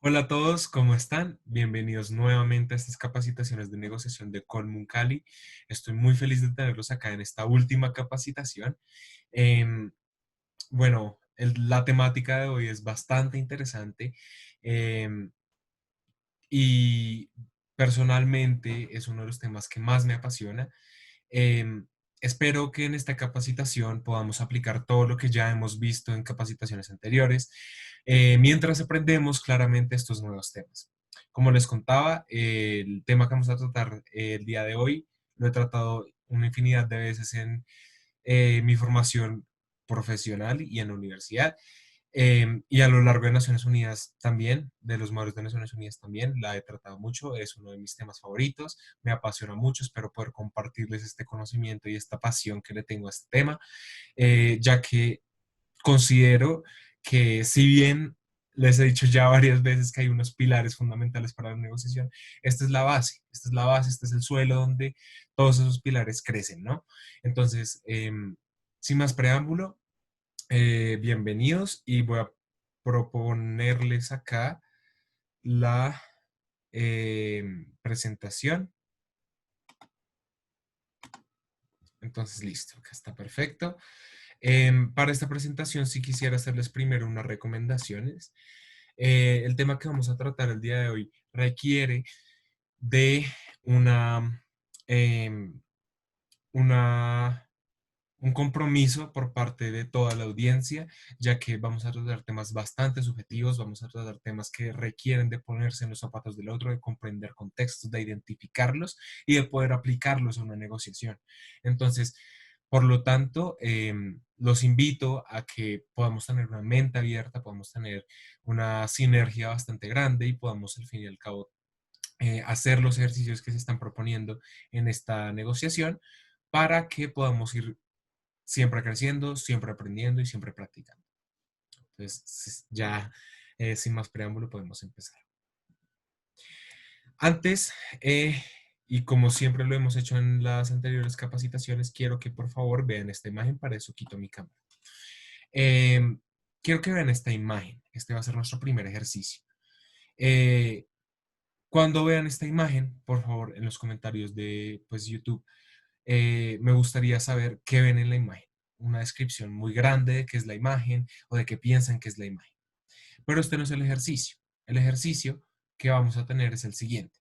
Hola a todos, ¿cómo están? Bienvenidos nuevamente a estas capacitaciones de negociación de Colmun Cali. Estoy muy feliz de tenerlos acá en esta última capacitación. Em, la temática de hoy es bastante interesante em, y personalmente es uno de los temas que más me apasiona. Em, Espero que en esta capacitación podamos aplicar todo lo que ya hemos visto en capacitaciones anteriores, mientras aprendemos claramente estos nuevos temas. Como les contaba, el tema que vamos a tratar el día de hoy lo he tratado una infinidad de veces en mi formación profesional y en la universidad. Y a lo largo de Naciones Unidas también, de los modelos de Naciones Unidas también, la he tratado mucho, es uno de mis temas favoritos, me apasiona mucho, espero poder compartirles este conocimiento y esta pasión que le tengo a este tema, ya que considero que si bien les he dicho ya varias veces que hay unos pilares fundamentales para la negociación, esta es la base, esta es la base, este es el suelo donde todos esos pilares crecen, ¿no? Entonces, sin más preámbulo, bienvenidos y voy a proponerles acá la eh, presentación. Entonces, listo, acá está perfecto. Para esta presentación, sí quisiera hacerles primero unas recomendaciones. El tema que vamos a tratar el día de hoy requiere de una, em, una un compromiso por parte de toda la audiencia, ya que vamos a tratar temas bastante subjetivos, vamos a tratar temas que requieren de ponerse en los zapatos del otro, de comprender contextos, de identificarlos y de poder aplicarlos a una negociación. Entonces, por lo tanto, los invito a que podamos tener una mente abierta, podamos tener una sinergia bastante grande y podamos al fin y al cabo hacer los ejercicios que se están proponiendo en esta negociación para que podamos ir siempre creciendo, siempre aprendiendo y siempre practicando. Entonces, ya sin más preámbulo podemos empezar. Antes, y como siempre lo hemos hecho en las anteriores capacitaciones, quiero que por favor vean esta imagen, para eso quito mi cámara. Eh, Quiero que vean esta imagen, este va a ser nuestro primer ejercicio. Eh, Cuando vean esta imagen, por favor, en los comentarios de pues, YouTube, me gustaría saber qué ven en la imagen. Una descripción muy grande de qué es la imagen o de qué piensan que es la imagen. Pero este no es el ejercicio. El ejercicio que vamos a tener es el siguiente.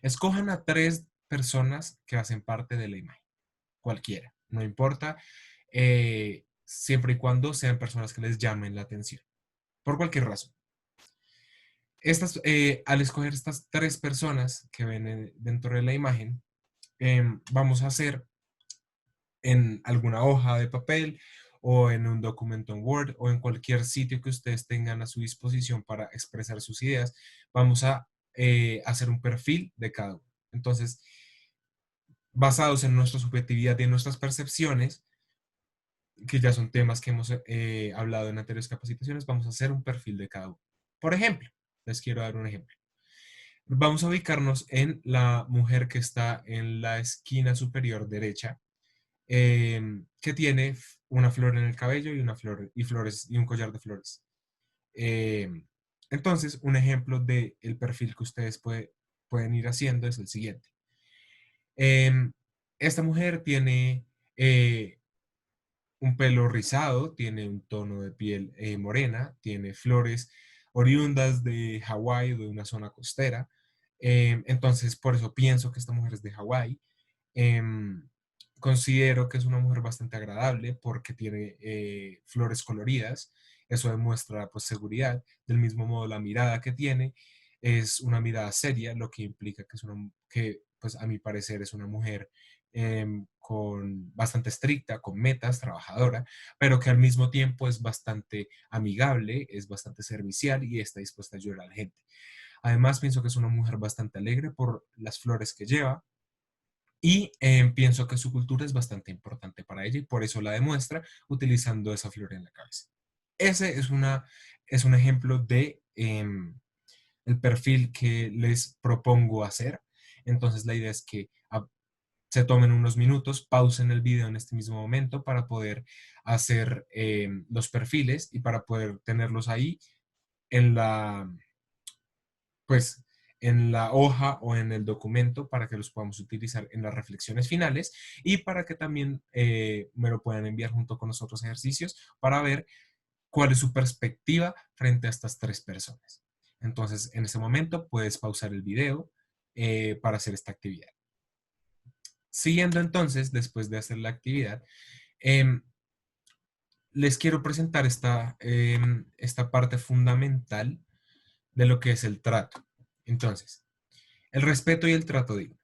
Escojan a tres personas que hacen parte de la imagen. Cualquiera, no importa, siempre y cuando sean personas que les llamen la atención. Por cualquier razón. Al escoger estas tres personas que ven dentro de la imagen, vamos a hacer en alguna hoja de papel o en un documento en Word o en cualquier sitio que ustedes tengan a su disposición para expresar sus ideas, vamos a hacer un perfil de cada uno. Entonces, basados en nuestra subjetividad y en nuestras percepciones, que ya son temas que hemos hablado en anteriores capacitaciones, vamos a hacer un perfil de cada uno. Por ejemplo, les quiero dar un ejemplo. Vamos a ubicarnos en la mujer que está en la esquina superior derecha, que tiene una flor en el cabello y una flor y flores y un collar de flores. Eh, entonces, un ejemplo del perfil que ustedes pueden ir haciendo es el siguiente. Esta mujer tiene un pelo rizado, tiene un tono de piel morena, tiene flores oriundas de Hawái o de una zona costera. Entonces, por eso pienso que esta mujer es de Hawái. Em, Considero que es una mujer bastante agradable porque tiene flores coloridas. Eso demuestra pues seguridad. Del mismo modo, la mirada que tiene es una mirada seria, lo que implica que que pues a mi parecer es una mujer con bastante estricta, con metas, trabajadora, pero que al mismo tiempo es bastante amigable, es bastante servicial y está dispuesta a ayudar a la gente. Además, pienso que es una mujer bastante alegre por las flores que lleva y pienso que su cultura es bastante importante para ella y por eso la demuestra utilizando esa flor en la cabeza. Ese es un ejemplo de el perfil que les propongo hacer. Entonces la idea es que se tomen unos minutos, pausen el video en este mismo momento para poder hacer los perfiles y para poder tenerlos ahí en pues en la hoja o en el documento para que los podamos utilizar en las reflexiones finales y para que también me lo puedan enviar junto con los otros ejercicios para ver cuál es su perspectiva frente a estas tres personas. Entonces, en ese momento puedes pausar el video para hacer esta actividad. Siguiendo entonces, después de hacer la actividad, eh, les quiero presentar esta parte fundamental de lo que es el trato. Entonces, el respeto y el trato digno.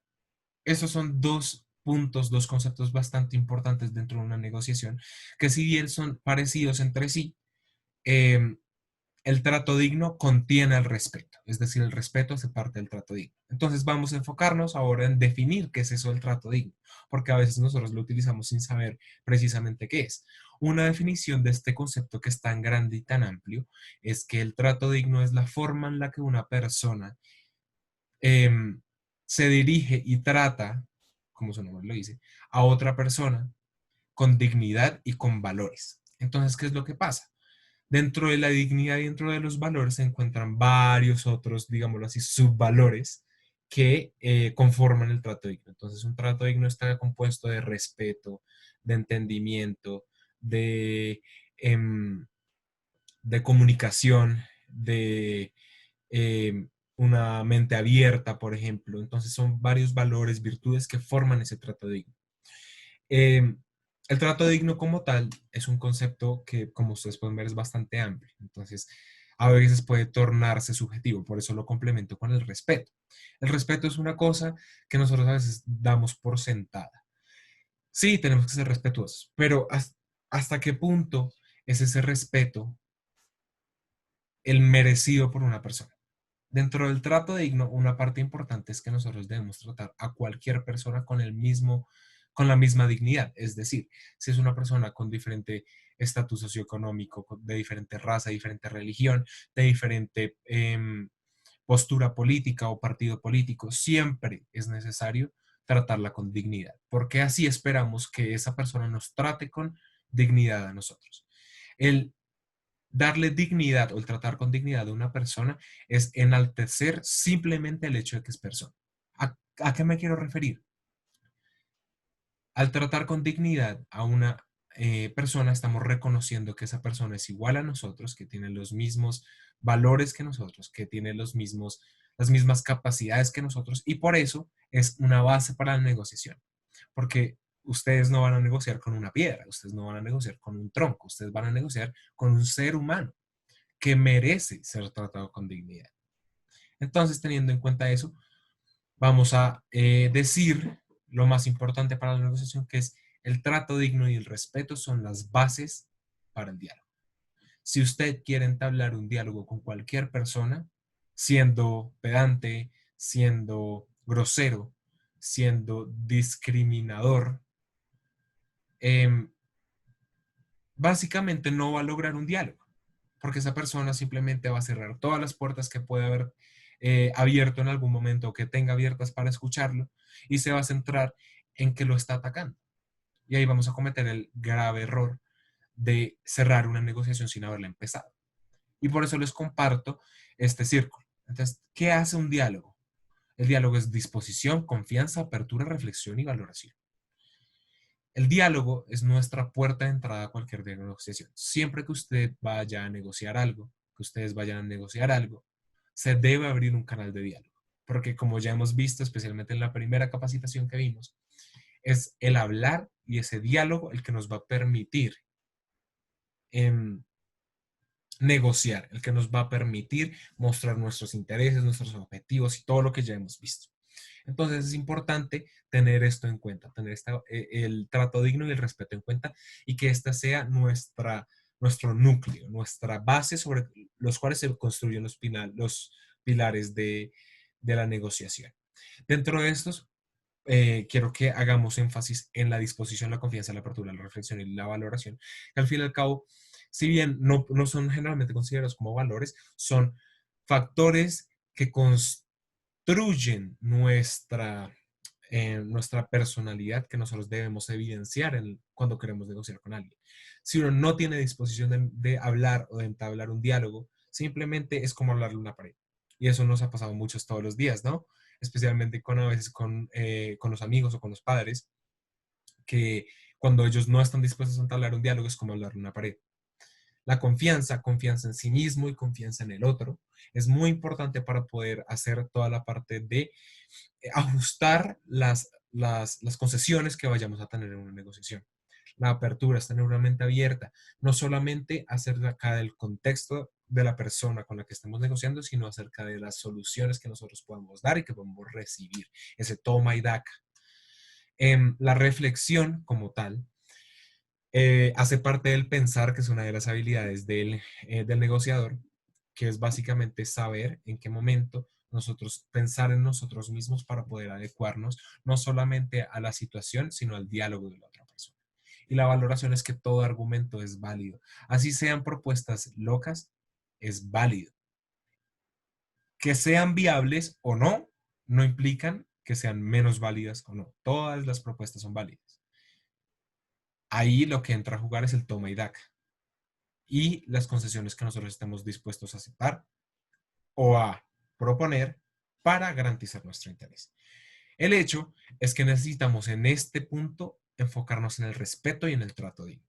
Esos son dos puntos, dos conceptos bastante importantes dentro de una negociación, que si bien son parecidos entre sí, eh, el trato digno contiene el respeto, es decir, el respeto hace parte del trato digno. Entonces vamos a enfocarnos ahora en definir qué es eso del trato digno, porque a veces nosotros lo utilizamos sin saber precisamente qué es. Una definición de este concepto que es tan grande y tan amplio es que el trato digno es la forma en la que una persona se dirige y trata, como su nombre lo dice, a otra persona con dignidad y con valores. Entonces, ¿qué es lo que pasa? Dentro de la dignidad y dentro de los valores se encuentran varios otros, digámoslo así, subvalores que conforman el trato digno. Entonces, un trato digno está compuesto de respeto, de entendimiento, de, em, de comunicación, de una mente abierta, por ejemplo. Entonces, son varios valores, virtudes que forman ese trato digno. Eh, el trato digno como tal es un concepto que, como ustedes pueden ver, es bastante amplio. Entonces, a veces puede tornarse subjetivo, por eso lo complemento con el respeto. El respeto es una cosa que nosotros a veces damos por sentada. Sí, tenemos que ser respetuosos, pero ¿hasta qué punto es ese respeto el merecido por una persona? Dentro del trato digno, una parte importante es que nosotros debemos tratar a cualquier persona con la misma dignidad. Es decir, si es una persona con diferente estatus socioeconómico, de diferente raza, diferente religión, de diferente postura política o partido político, siempre es necesario tratarla con dignidad, porque así esperamos que esa persona nos trate con dignidad a nosotros. El darle dignidad o el tratar con dignidad a una persona es enaltecer simplemente el hecho de que es persona. ¿A qué me quiero referir? Al tratar con dignidad a una persona, estamos reconociendo que esa persona es igual a nosotros, que tiene los mismos valores que nosotros, que tiene las mismas capacidades que nosotros, y por eso es una base para la negociación. Porque ustedes no van a negociar con una piedra, ustedes no van a negociar con un tronco, ustedes van a negociar con un ser humano que merece ser tratado con dignidad. Entonces, teniendo en cuenta eso, vamos a decir lo más importante para la negociación, que es el trato digno y el respeto son las bases para el diálogo. Si usted quiere entablar un diálogo con cualquier persona, siendo pedante, siendo grosero, siendo discriminador, eh, básicamente no va a lograr un diálogo, porque esa persona simplemente va a cerrar todas las puertas que puede haber abierto en algún momento o que tenga abiertas para escucharlo y se va a centrar en que lo está atacando. Y ahí vamos a cometer el grave error de cerrar una negociación sin haberla empezado. Y por eso les comparto este círculo. Entonces, ¿qué hace un diálogo? El diálogo es disposición, confianza, apertura, reflexión y valoración. El diálogo es nuestra puerta de entrada a cualquier negociación. Siempre que usted vaya a negociar algo, que ustedes vayan a negociar algo, se debe abrir un canal de diálogo. Porque como ya hemos visto, especialmente en la primera capacitación que vimos, es el hablar y ese diálogo el que nos va a permitir em, negociar, el que nos va a permitir mostrar nuestros intereses, nuestros objetivos y todo lo que ya hemos visto. Entonces es importante tener esto en cuenta, tener el trato digno y el respeto en cuenta y que esta sea nuestro núcleo, nuestra base sobre los cuales se construyen los pilares de la negociación. Dentro de estos, quiero que hagamos énfasis en la disposición, la confianza, la apertura, la reflexión y la valoración, que al fin y al cabo, si bien no son generalmente considerados como valores, son factores que construyen nuestra personalidad que nosotros debemos evidenciar cuando queremos negociar con alguien. Si uno no tiene disposición de hablar o de entablar un diálogo, simplemente es como hablarle a una pared. Y eso nos ha pasado muchos todos los días, ¿no? Especialmente a veces con los amigos o con los padres, que cuando ellos no están dispuestos a entablar un diálogo es como hablar a una pared. La confianza, confianza en sí mismo y confianza en el otro, es muy importante para poder hacer toda la parte de ajustar las concesiones que vayamos a tener en una negociación. La apertura es tener una mente abierta, no solamente acerca del contexto de la persona con la que estamos negociando, sino acerca de las soluciones que nosotros podemos dar y que podemos recibir, ese toma y daca. La reflexión como tal hace parte del pensar, que es una de las habilidades del negociador, que es básicamente saber en qué momento nosotros pensar en nosotros mismos para poder adecuarnos no solamente a la situación, sino al diálogo de la otra persona. Y la valoración es que todo argumento es válido. Así sean propuestas locas, es válido. Que sean viables o no, no implican que sean menos válidas o no. Todas las propuestas son válidas. Ahí lo que entra a jugar es el toma y daca y las concesiones que nosotros estemos dispuestos a aceptar o a proponer para garantizar nuestro interés. El hecho es que necesitamos en este punto enfocarnos en el respeto y en el trato digno.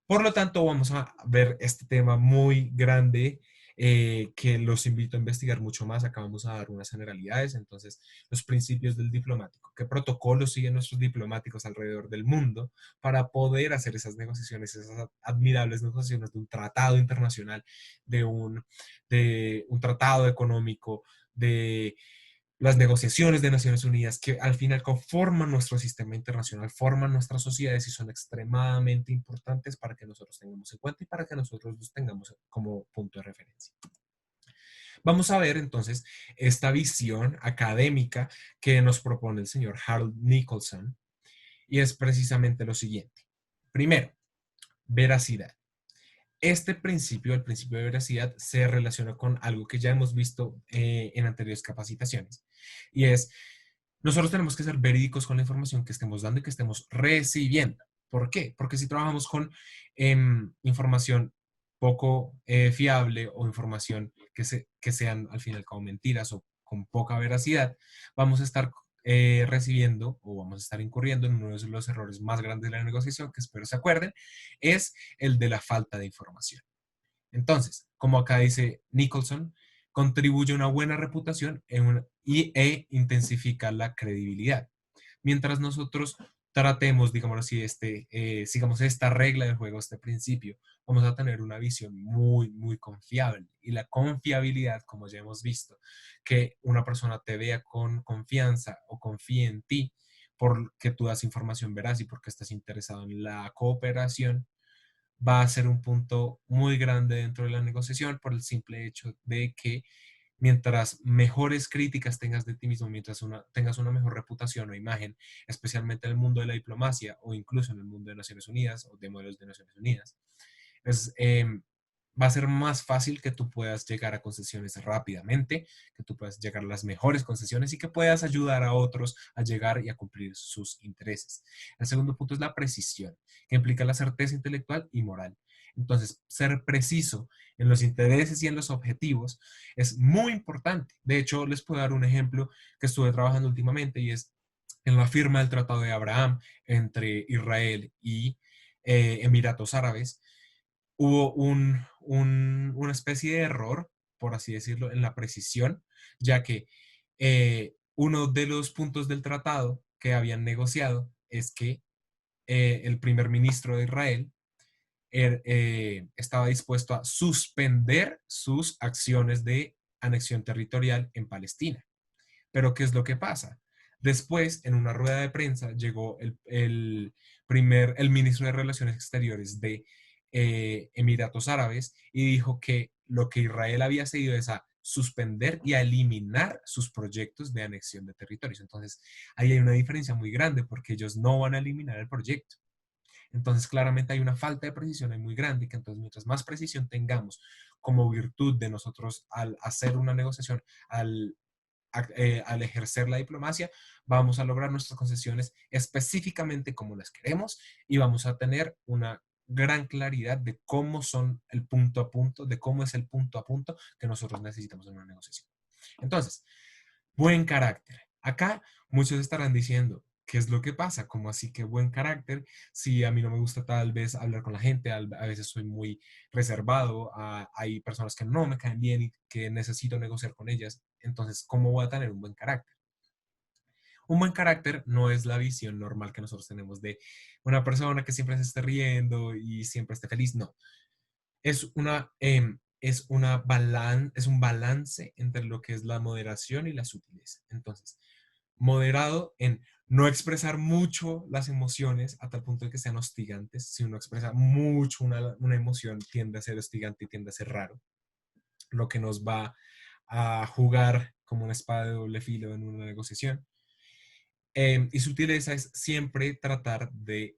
Por lo tanto, vamos a ver este tema muy grande que los invito a investigar mucho más. Acabamos a dar unas generalidades, entonces los principios del diplomático, qué protocolos siguen nuestros diplomáticos alrededor del mundo para poder hacer esas negociaciones, esas admirables negociaciones de un tratado internacional, de un tratado económico, de las negociaciones de Naciones Unidas, que al final conforman nuestro sistema internacional, forman nuestras sociedades y son extremadamente importantes para que nosotros tengamos en cuenta y para que nosotros los tengamos como punto de referencia. Vamos a ver entonces esta visión académica que nos propone el señor Harold Nicholson y es precisamente lo siguiente. Primero, veracidad. Este principio, el principio de veracidad, se relaciona con algo que ya hemos visto en anteriores capacitaciones y es nosotros tenemos que ser verídicos con la información que estemos dando y que estemos recibiendo. ¿Por qué? Porque si trabajamos con información poco fiable o información que sean al final como mentiras o con poca veracidad, vamos a estar recibiendo o vamos a estar incurriendo en uno de los errores más grandes de la negociación, que espero se acuerden, es el de la falta de información. Entonces, como acá dice Nicholson, contribuye a una buena reputación e intensifica la credibilidad. Mientras nosotros tratemos, digamos así, sigamos esta regla del juego, este principio, vamos a tener una visión muy, muy confiable. Y la confiabilidad, como ya hemos visto, que una persona te vea con confianza o confíe en ti porque tú das información veraz y porque estás interesado en la cooperación, va a ser un punto muy grande dentro de la negociación por el simple hecho de que mientras mejores críticas tengas de ti mismo, mientras tengas una mejor reputación o imagen, especialmente en el mundo de la diplomacia o incluso en el mundo de Naciones Unidas o de modelos de Naciones Unidas, es, va a ser más fácil que tú puedas llegar a concesiones rápidamente, que tú puedas llegar a las mejores concesiones y que puedas ayudar a otros a llegar y a cumplir sus intereses. El segundo punto es la precisión, que implica la certeza intelectual y moral. Entonces, ser preciso en los intereses y en los objetivos es muy importante. De hecho, les puedo dar un ejemplo que estuve trabajando últimamente y es en la firma del Tratado de Abraham entre Israel y Emiratos Árabes hubo una especie de error, por así decirlo, en la precisión, ya que uno de los puntos del tratado que habían negociado es que el primer ministro de Israel estaba dispuesto a suspender sus acciones de anexión territorial en Palestina. Pero ¿qué es lo que pasa? Después, en una rueda de prensa, llegó el ministro de Relaciones Exteriores de Emiratos Árabes y dijo que lo que Israel había cedido es a suspender y a eliminar sus proyectos de anexión de territorios. Entonces, ahí hay una diferencia muy grande porque ellos no van a eliminar el proyecto. Entonces, claramente hay una falta de precisión ahí muy grande, que entonces mientras más precisión tengamos como virtud de nosotros al hacer una negociación, al ejercer la diplomacia, vamos a lograr nuestras concesiones específicamente como las queremos y vamos a tener una gran claridad de cómo son el punto a punto, de cómo es el punto a punto que nosotros necesitamos en una negociación. Entonces, buen carácter. Acá muchos estarán diciendo, ¿qué es lo que pasa? ¿Cómo así que buen carácter? Si a mí no me gusta tal vez hablar con la gente, a veces soy muy reservado, hay personas que no me caen bien y que necesito negociar con ellas, entonces, ¿cómo voy a tener un buen carácter? Un buen carácter no es la visión normal que nosotros tenemos de una persona que siempre se esté riendo y siempre esté feliz, no. Es un balance entre lo que es la moderación y la sutileza. Entonces, moderado en no expresar mucho las emociones a tal punto de que sean hostigantes. Si uno expresa mucho una emoción, tiende a ser hostigante y tiende a ser raro, lo que nos va a jugar como una espada de doble filo en una negociación. Y sutileza es siempre tratar de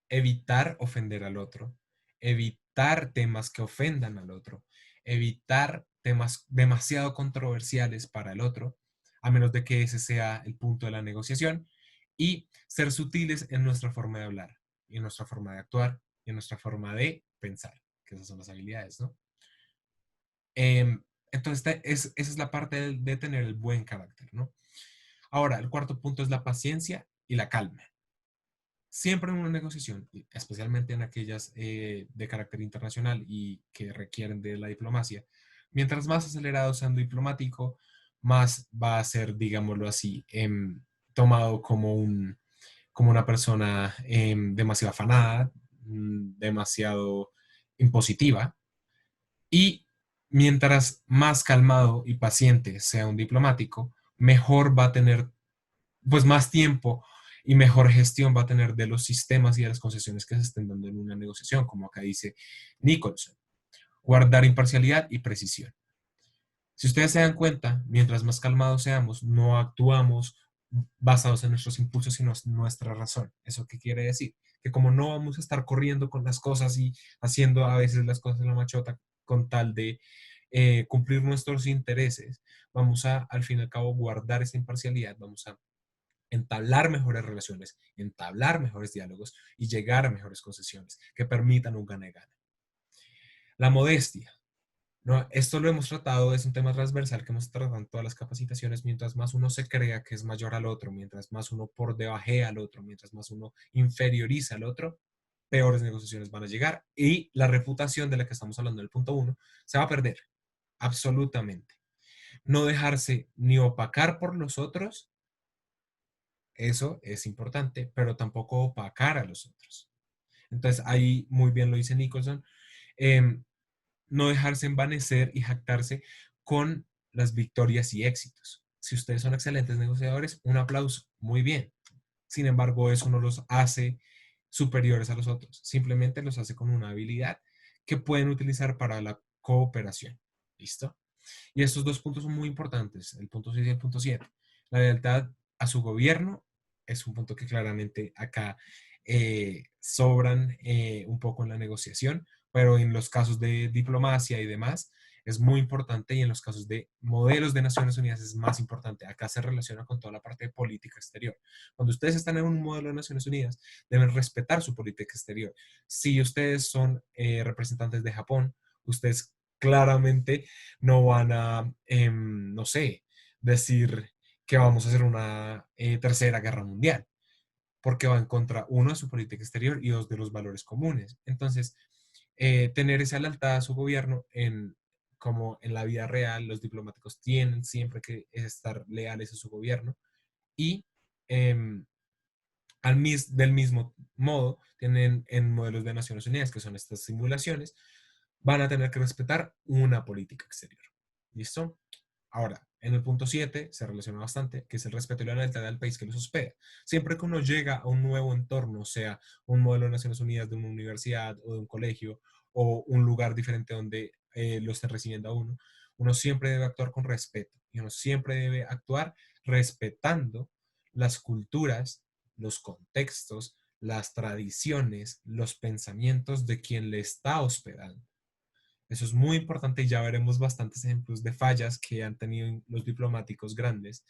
evitar ofender al otro, evitar temas que ofendan al otro, evitar temas demasiado controversiales para el otro, a menos de que ese sea el punto de la negociación, y ser sutiles en nuestra forma de hablar, y en nuestra forma de actuar, y en nuestra forma de pensar, que esas son las habilidades, ¿no? Entonces, esa es la parte de tener el buen carácter, ¿no? Ahora, el cuarto punto es la paciencia y la calma. Siempre en una negociación, especialmente en aquellas de carácter internacional y que requieren de la diplomacia, mientras más acelerado sea un diplomático, más va a ser, digámoslo así, tomado como una persona demasiado afanada, demasiado impositiva. Y mientras más calmado y paciente sea un diplomático, mejor va a tener pues más tiempo y mejor gestión va a tener de los sistemas y de las concesiones que se estén dando en una negociación, como acá dice Nicholson. Guardar imparcialidad y precisión. Si ustedes se dan cuenta, mientras más calmados seamos, no actuamos basados en nuestros impulsos, sino en nuestra razón. ¿Eso qué quiere decir? Que como no vamos a estar corriendo con las cosas y haciendo a veces las cosas en la machota con tal de cumplir nuestros intereses, vamos a, al fin y al cabo, guardar esa imparcialidad, vamos a entablar mejores relaciones, entablar mejores diálogos y llegar a mejores concesiones que permitan un gane-gane. La modestia. ¿No? Esto lo hemos tratado, es un tema transversal que hemos tratado en todas las capacitaciones, mientras más uno se crea que es mayor al otro, mientras más uno por debajea al otro, mientras más uno inferioriza al otro, peores negociaciones van a llegar y la reputación de la que estamos hablando en el punto uno se va a perder, absolutamente. No dejarse ni opacar por los otros, eso es importante, pero tampoco opacar a los otros. Entonces, ahí muy bien lo dice Nicholson, eh, no dejarse envanecer y jactarse con las victorias y éxitos. Si ustedes son excelentes negociadores, un aplauso, muy bien. Sin embargo, eso no los hace superiores a los otros, simplemente los hace con una habilidad que pueden utilizar para la cooperación. ¿Listo? Y estos dos puntos son muy importantes, el punto 6 y el punto 7. La lealtad a su gobierno es un punto que claramente acá sobran un poco en la negociación, pero en los casos de diplomacia y demás es muy importante y en los casos de modelos de Naciones Unidas es más importante. Acá se relaciona con toda la parte de política exterior. Cuando ustedes están en un modelo de Naciones Unidas, deben respetar su política exterior. Si ustedes son representantes de Japón, ustedes claramente no van a, no sé, decir que vamos a hacer una tercera guerra mundial, porque va en contra, uno, de su política exterior y dos, de los valores comunes. Entonces, tener esa lealtad a su gobierno como en la vida real, los diplomáticos tienen siempre que estar leales a su gobierno y eh, del mismo modo, tienen en modelos de Naciones Unidas, que son estas simulaciones, van a tener que respetar una política exterior. ¿Listo? Ahora, en el punto 7 se relaciona bastante, que es el respeto y la lealtad del país que los hospeda. Siempre que uno llega a un nuevo entorno, sea un modelo de Naciones Unidas, de una universidad o de un colegio, o un lugar diferente donde lo estén recibiendo a uno siempre debe actuar con respeto y uno siempre debe actuar respetando las culturas, los contextos, las tradiciones, los pensamientos de quien le está hospedando. Eso es muy importante y ya veremos bastantes ejemplos de fallas que han tenido los diplomáticos grandes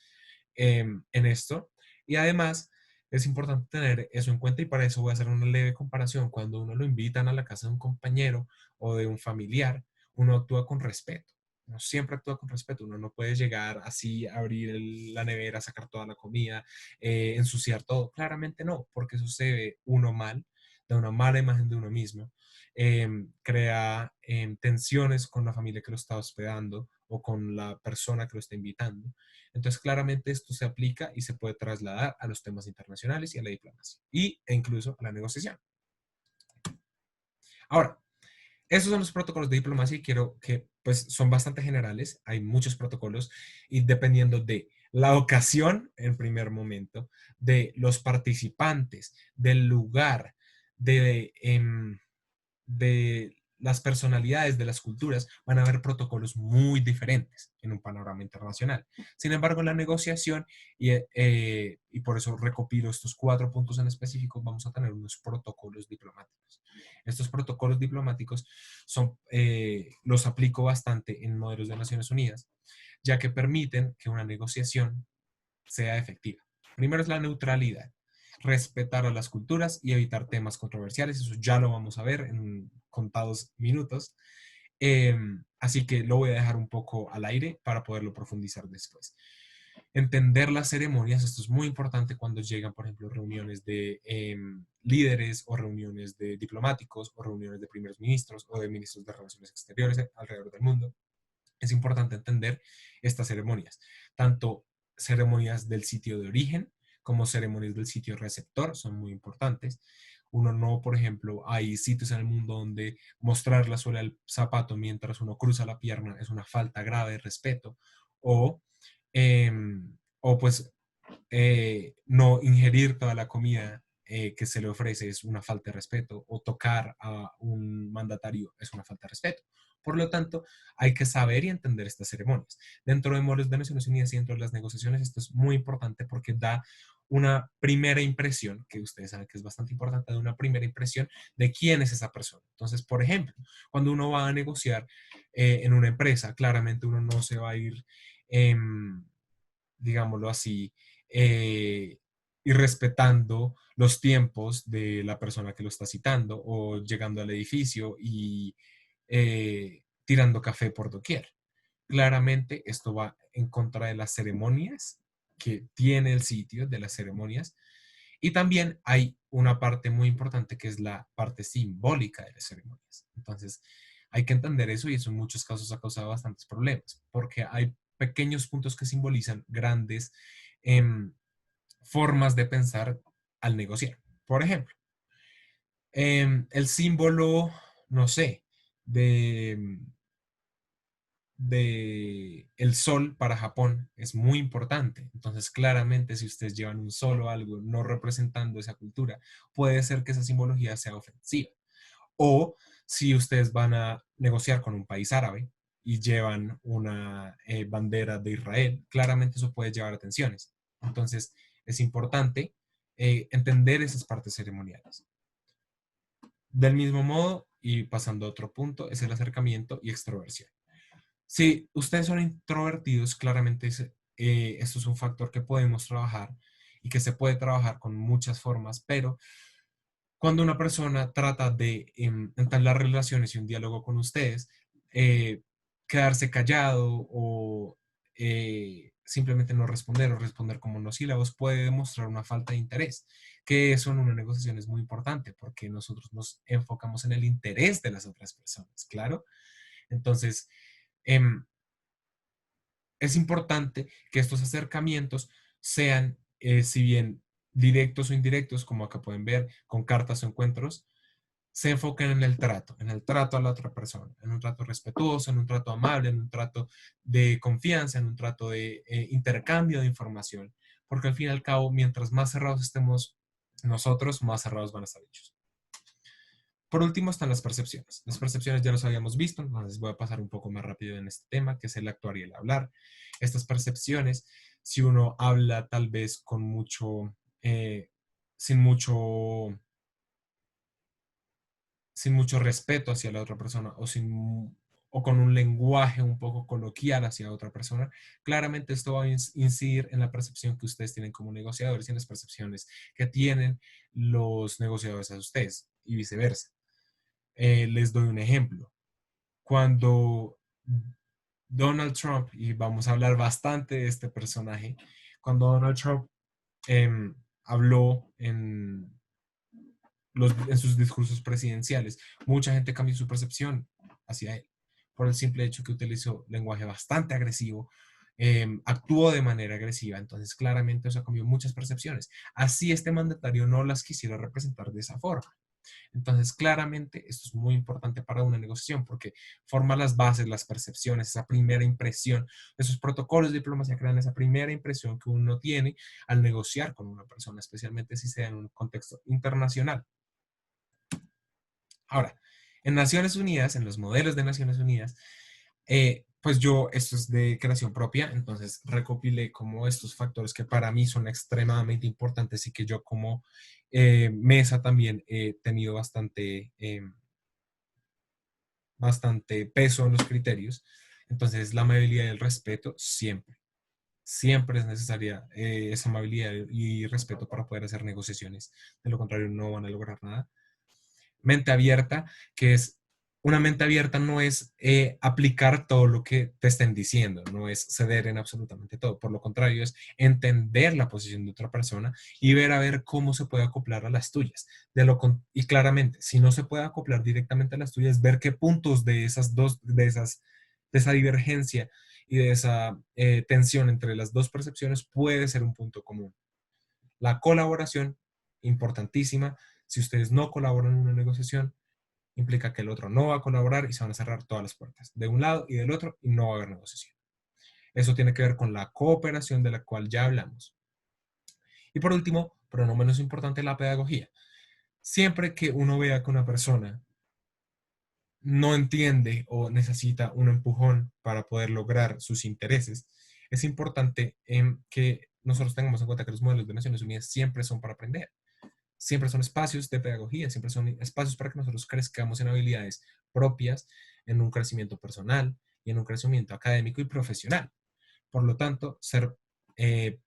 en esto. Y además, Es importante tener eso en cuenta y para eso voy a hacer una leve comparación. Cuando uno lo invitan a la casa de un compañero o de un familiar, uno actúa con respeto. Uno siempre actúa con respeto. Uno no puede llegar así, abrir la nevera, sacar toda la comida, ensuciar todo. Claramente no, porque eso se ve uno mal, da una mala imagen de uno mismo, crea tensiones con la familia que lo está hospedando o con la persona que lo está invitando. Entonces, claramente esto se aplica y se puede trasladar a los temas internacionales y a la diplomacia e incluso a la negociación. Ahora, esos son los protocolos de diplomacia y quiero que, pues, son bastante generales. Hay muchos protocolos y dependiendo de la ocasión, en primer momento, de los participantes, del lugar, de las personalidades de las culturas, van a haber protocolos muy diferentes en un panorama internacional. Sin embargo, en la negociación, y por eso recopilo estos 4 puntos en específico, vamos a tener unos protocolos diplomáticos. Estos protocolos diplomáticos los aplico bastante en modelos de Naciones Unidas, ya que permiten que una negociación sea efectiva. Primero es la neutralidad, respetar a las culturas y evitar temas controversiales. Eso ya lo vamos a ver en contados minutos. Así que lo voy a dejar un poco al aire para poderlo profundizar después. Entender las ceremonias, esto es muy importante cuando llegan, por ejemplo, reuniones de líderes o reuniones de diplomáticos o reuniones de primeros ministros o de ministros de relaciones exteriores alrededor del mundo. Es importante entender estas ceremonias, tanto ceremonias del sitio de origen como ceremonias del sitio receptor, son muy importantes. Uno no, por ejemplo, hay sitios en el mundo donde mostrar la suela del zapato mientras uno cruza la pierna es una falta grave de respeto, o, eh, o pues no ingerir toda la comida que se le ofrece es una falta de respeto, o tocar a un mandatario es una falta de respeto. Por lo tanto, hay que saber y entender estas ceremonias. Dentro de modelos de Naciones Unidas y dentro de las negociaciones, esto es muy importante porque da una primera impresión, que ustedes saben que es bastante importante, da una primera impresión de quién es esa persona. Entonces, por ejemplo, cuando uno va a negociar en una empresa, claramente uno no se va a ir, eh, digámoslo así, eh, y respetando los tiempos de la persona que lo está citando o llegando al edificio y tirando café por doquier. Claramente esto va en contra de las ceremonias que tiene el sitio, de las ceremonias, y también hay una parte muy importante que es la parte simbólica de las ceremonias. Entonces, hay que entender eso y eso en muchos casos ha causado bastantes problemas, porque hay pequeños puntos que simbolizan grandes em, formas de pensar al negociar. Por ejemplo, el símbolo, no sé, de, de el sol para Japón es muy importante. Entonces, claramente, si ustedes llevan un sol o algo no representando esa cultura, puede ser que esa simbología sea ofensiva. O si ustedes van a negociar con un país árabe y llevan una bandera de Israel, claramente eso puede llevar a tensiones. Entonces, es importante entender esas partes ceremoniales. Del mismo modo, y pasando a otro punto, es el acercamiento y extroversión. Si ustedes son introvertidos, claramente esto es un factor que podemos trabajar y que se puede trabajar con muchas formas, pero cuando una persona trata de entablar relaciones y un diálogo con ustedes, eh, quedarse callado o simplemente no responder o responder con monosílabos puede demostrar una falta de interés, que eso en una negociación es muy importante porque nosotros nos enfocamos en el interés de las otras personas, claro. Entonces, em, es importante que estos acercamientos sean, si bien directos o indirectos, como acá pueden ver, con cartas o encuentros, se enfoquen en el trato a la otra persona, en un trato respetuoso, en un trato amable, en un trato de confianza, en un trato de intercambio de información, porque al fin y al cabo, mientras más cerrados estemos nosotros, más cerrados van a estar ellos. Por último están las percepciones. Las percepciones ya las habíamos visto, entonces voy a pasar un poco más rápido en este tema, que es el actuar y el hablar. Estas percepciones, si uno habla tal vez con eh, sin mucho, sin mucho respeto hacia la otra persona o con un lenguaje un poco coloquial hacia otra persona, claramente esto va a incidir en la percepción que ustedes tienen como negociadores y en las percepciones que tienen los negociadores a ustedes y viceversa. Les doy un ejemplo. Cuando Donald Trump, y vamos a hablar bastante de este personaje, cuando Donald Trump habló en sus discursos presidenciales, mucha gente cambió su percepción hacia él por el simple hecho que utilizó lenguaje bastante agresivo, actuó de manera agresiva, entonces claramente eso cambió muchas percepciones. Así este mandatario no las quisiera representar de esa forma. Entonces, claramente, esto es muy importante para una negociación porque forma las bases, las percepciones, esa primera impresión. Esos protocolos de diplomacia crean esa primera impresión que uno tiene al negociar con una persona, especialmente si se da en un contexto internacional. Ahora, en Naciones Unidas, en los modelos de Naciones Unidas, pues yo, esto es de creación propia, entonces recopilé como estos factores que para mí son extremadamente importantes y que yo como mesa también he tenido bastante peso en los criterios. Entonces, la amabilidad y el respeto siempre, siempre es necesaria esa amabilidad y respeto para poder hacer negociaciones. De lo contrario, no van a lograr nada. Mente abierta, que es una mente abierta no es aplicar todo lo que te estén diciendo, no es ceder en absolutamente todo. Por lo contrario, es entender la posición de otra persona y ver a ver cómo se puede acoplar a las tuyas. Y claramente, si no se puede acoplar directamente a las tuyas, ver qué puntos de esas dos, de esa divergencia y de esa tensión entre las dos percepciones puede ser un punto común. La colaboración, importantísima. Si ustedes no colaboran en una negociación, implica que el otro no va a colaborar y se van a cerrar todas las puertas, de un lado y del otro, y no va a haber negociación. Eso tiene que ver con la cooperación de la cual ya hablamos. Y por último, pero no menos importante, la pedagogía. Siempre que uno vea que una persona no entiende o necesita un empujón para poder lograr sus intereses, es importante que nosotros tengamos en cuenta que los modelos de Naciones Unidas siempre son para aprender. Siempre son espacios de pedagogía, siempre son espacios para que nosotros crezcamos en habilidades propias, en un crecimiento personal y en un crecimiento académico y profesional. Por lo tanto, ser eh,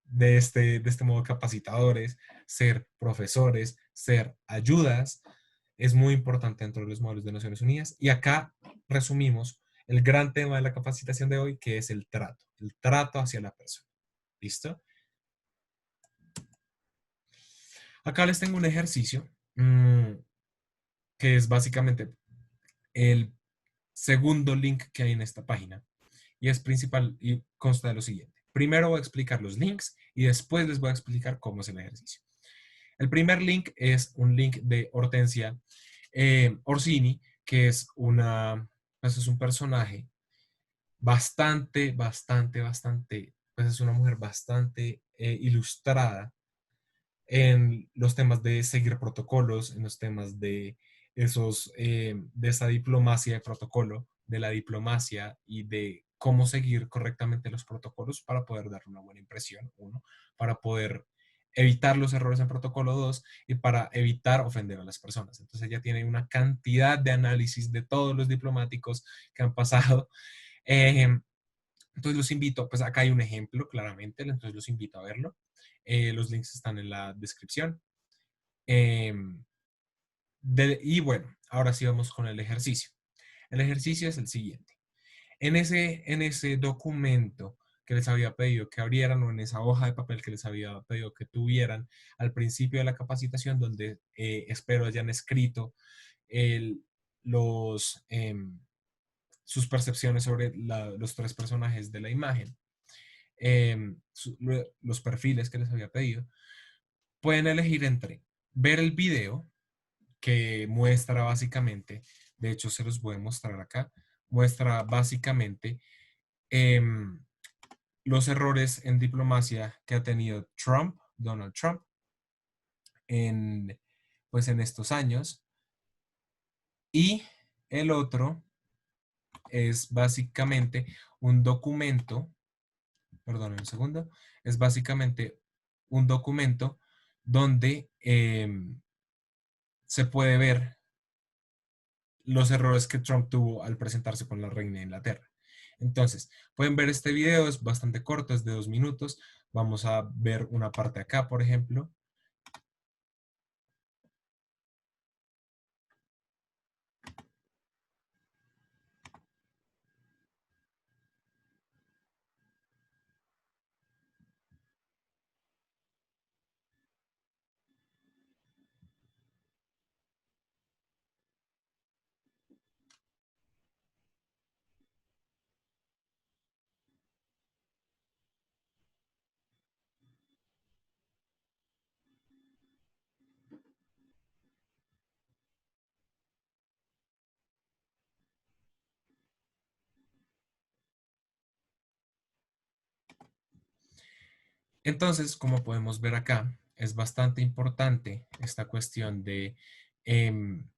de este modo capacitadores, ser profesores, ser ayudas, es muy importante dentro de los modelos de Naciones Unidas. Y acá resumimos el gran tema de la capacitación de hoy, que es el trato hacia la persona. ¿Listo? Acá les tengo un ejercicio que es básicamente el segundo link que hay en esta página y es principal y consta de lo siguiente. Primero voy a explicar los links y después les voy a explicar cómo es el ejercicio. El primer link es un link de Hortensia Orsini, que pues es un personaje pues es una mujer bastante ilustrada en los temas de seguir protocolos, en los temas de esa diplomacia de protocolo, de la diplomacia y de cómo seguir correctamente los protocolos para poder dar una buena impresión, uno, para poder evitar los errores en protocolo, dos, y para evitar ofender a las personas. Entonces ella tiene una cantidad de análisis de todos los diplomáticos que han pasado. Eh, entonces los invito, pues acá hay un ejemplo claramente, entonces los invito a verlo. Los links están en la descripción. Eh, y bueno, ahora sí vamos con el ejercicio. El ejercicio es el siguiente. En ese documento que les había pedido que abrieran o en esa hoja de papel que les había pedido que tuvieran al principio de la capacitación, donde espero hayan escrito el, los, sus percepciones sobre los tres personajes de la imagen, los perfiles que les había pedido, pueden elegir entre ver el video que muestra básicamente, de hecho se los voy a mostrar acá, muestra básicamente em, los errores en diplomacia que ha tenido Donald Trump, en, pues en estos años. Y el otro es básicamente un documento, perdón, un segundo, es básicamente un documento donde se puede ver los errores que Trump tuvo al presentarse con la reina de Inglaterra. Entonces, pueden ver este video, es bastante corto, es de 2 minutos. Vamos a ver una parte acá, por ejemplo. Entonces, como podemos ver acá, es bastante importante esta cuestión em,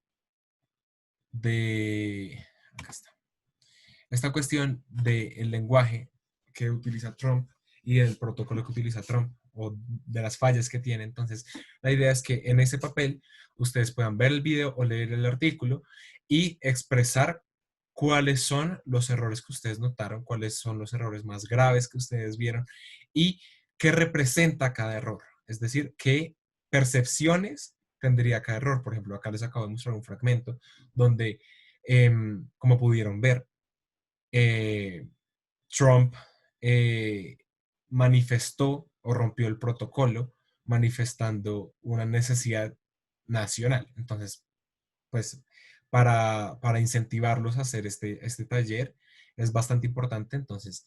de, acá está, esta cuestión del lenguaje que utiliza Trump y el protocolo que utiliza Trump o de las fallas que tiene. Entonces, la idea es que en ese papel ustedes puedan ver el video o leer el artículo y expresar cuáles son los errores que ustedes notaron, cuáles son los errores más graves que ustedes vieron y qué representa cada error. Es decir, qué percepciones tendría cada error. Por ejemplo, acá les acabo de mostrar un fragmento donde, como pudieron ver, eh, Trump eh, manifestó o rompió el protocolo manifestando una necesidad nacional. Entonces, pues para incentivarlos a hacer este taller es bastante importante. Entonces,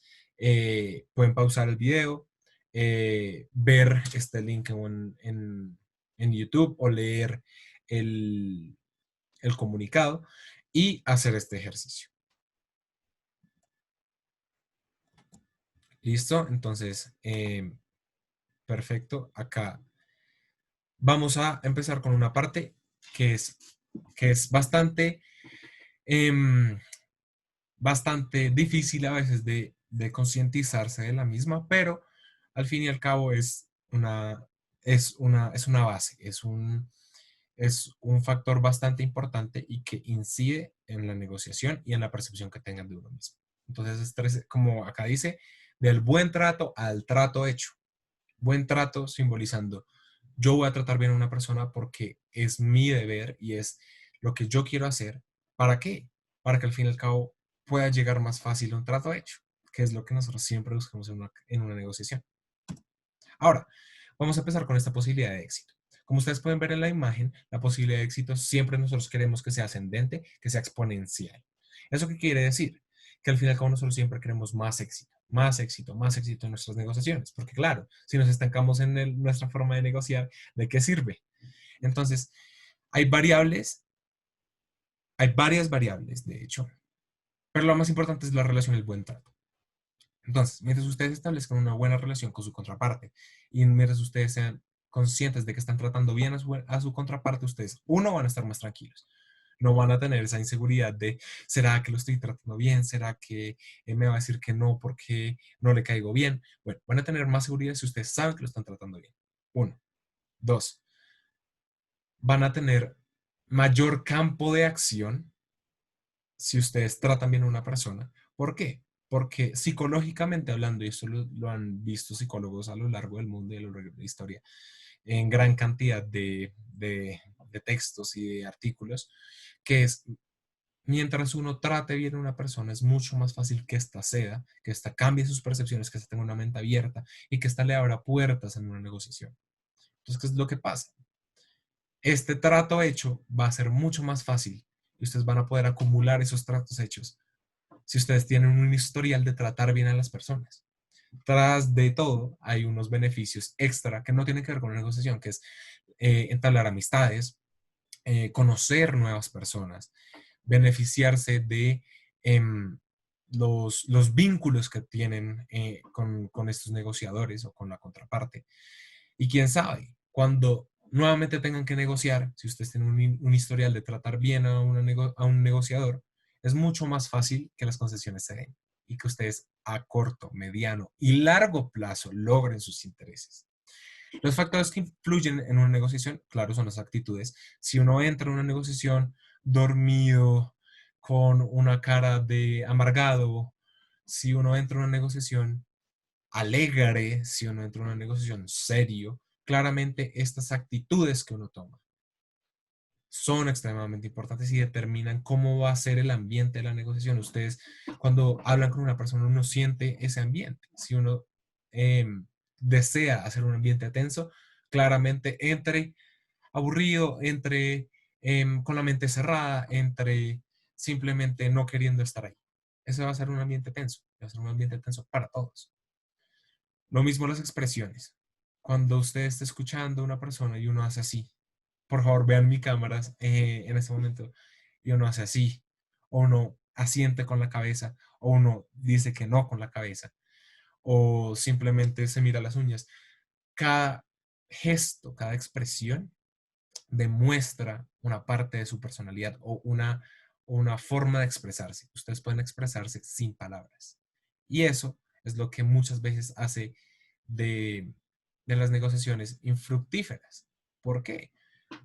pueden pausar el video, ver este link en YouTube o leer el, el comunicado y hacer este ejercicio. ¿Listo? Entonces, perfecto. Acá vamos a empezar con una parte que es, que es em, bastante difícil a veces de concientizarse de la misma, pero al fin y al cabo es una base, es un factor bastante importante y que incide en la negociación y en la percepción que tengan de uno mismo. Entonces, como acá dice, del buen trato al trato hecho. Buen trato simbolizando, yo voy a tratar bien a una persona porque es mi deber y es lo que yo quiero hacer. ¿Para qué? Para que al fin y al cabo pueda llegar más fácil a un trato hecho, que es lo que nosotros siempre buscamos en una negociación. Ahora, vamos a empezar con esta posibilidad de éxito. Como ustedes pueden ver en la imagen, la posibilidad de éxito siempre nosotros queremos que sea ascendente, que sea exponencial. ¿Eso qué quiere decir? Que al fin y al cabo nosotros siempre queremos más éxito, más éxito, más éxito en nuestras negociaciones. Porque claro, si nos estancamos en nuestra forma de negociar, ¿de qué sirve? Entonces, hay variables, hay varias variables, de hecho, pero lo más importante es la relación, el buen trato. Entonces, mientras ustedes establezcan una buena relación con su contraparte y mientras ustedes sean conscientes de que están tratando bien a su contraparte, ustedes, uno, van a estar más tranquilos. No van a tener esa inseguridad de, ¿será que lo estoy tratando bien? ¿Será que me va a decir que no porque no le caigo bien? Bueno, van a tener más seguridad si ustedes saben que lo están tratando bien. Uno. Dos, van a tener mayor campo de acción si ustedes tratan bien a una persona. ¿Por qué? Porque psicológicamente hablando, y esto lo han visto psicólogos a lo largo del mundo y a lo largo de la historia, en gran cantidad de textos y de artículos, que es, mientras uno trate bien a una persona, es mucho más fácil que ésta ceda, que ésta cambie sus percepciones, que ésta tenga una mente abierta y que ésta le abra puertas en una negociación. Entonces, ¿qué es lo que pasa? Este trato hecho va a ser mucho más fácil y ustedes van a poder acumular esos tratos hechos si ustedes tienen un historial de tratar bien a las personas. Tras de todo, hay unos beneficios extra que no tienen que ver con la negociación, que es entablar amistades, conocer nuevas personas, beneficiarse de los vínculos que tienen con estos negociadores o con la contraparte. Y quién sabe, cuando nuevamente tengan que negociar, si ustedes tienen un historial de tratar bien a un negociador, es mucho más fácil que las concesiones se den y que ustedes a corto, mediano y largo plazo logren sus intereses. Los factores que influyen en una negociación, claro, son las actitudes. Si uno entra en una negociación dormido, con una cara de amargado, si uno entra en una negociación alegre, si uno entra en una negociación serio, claramente estas actitudes que uno toma son extremadamente importantes y determinan cómo va a ser el ambiente de la negociación. Ustedes, cuando hablan con una persona, uno siente ese ambiente. Si uno eh, desea hacer un ambiente tenso, claramente entre aburrido, entre con la mente cerrada, entre simplemente no queriendo estar ahí. Ese va a ser un ambiente tenso, va a ser un ambiente tenso para todos. Lo mismo las expresiones. Cuando usted está escuchando a una persona y uno hace así, por favor vean mi cámaras en este momento, y uno hace así, o uno asiente con la cabeza, o uno dice que no con la cabeza, o simplemente se mira las uñas. Cada gesto, cada expresión demuestra una parte de su personalidad o una forma de expresarse. Ustedes pueden expresarse sin palabras. Y eso es lo que muchas veces hace de, de las negociaciones infructíferas. ¿Por qué?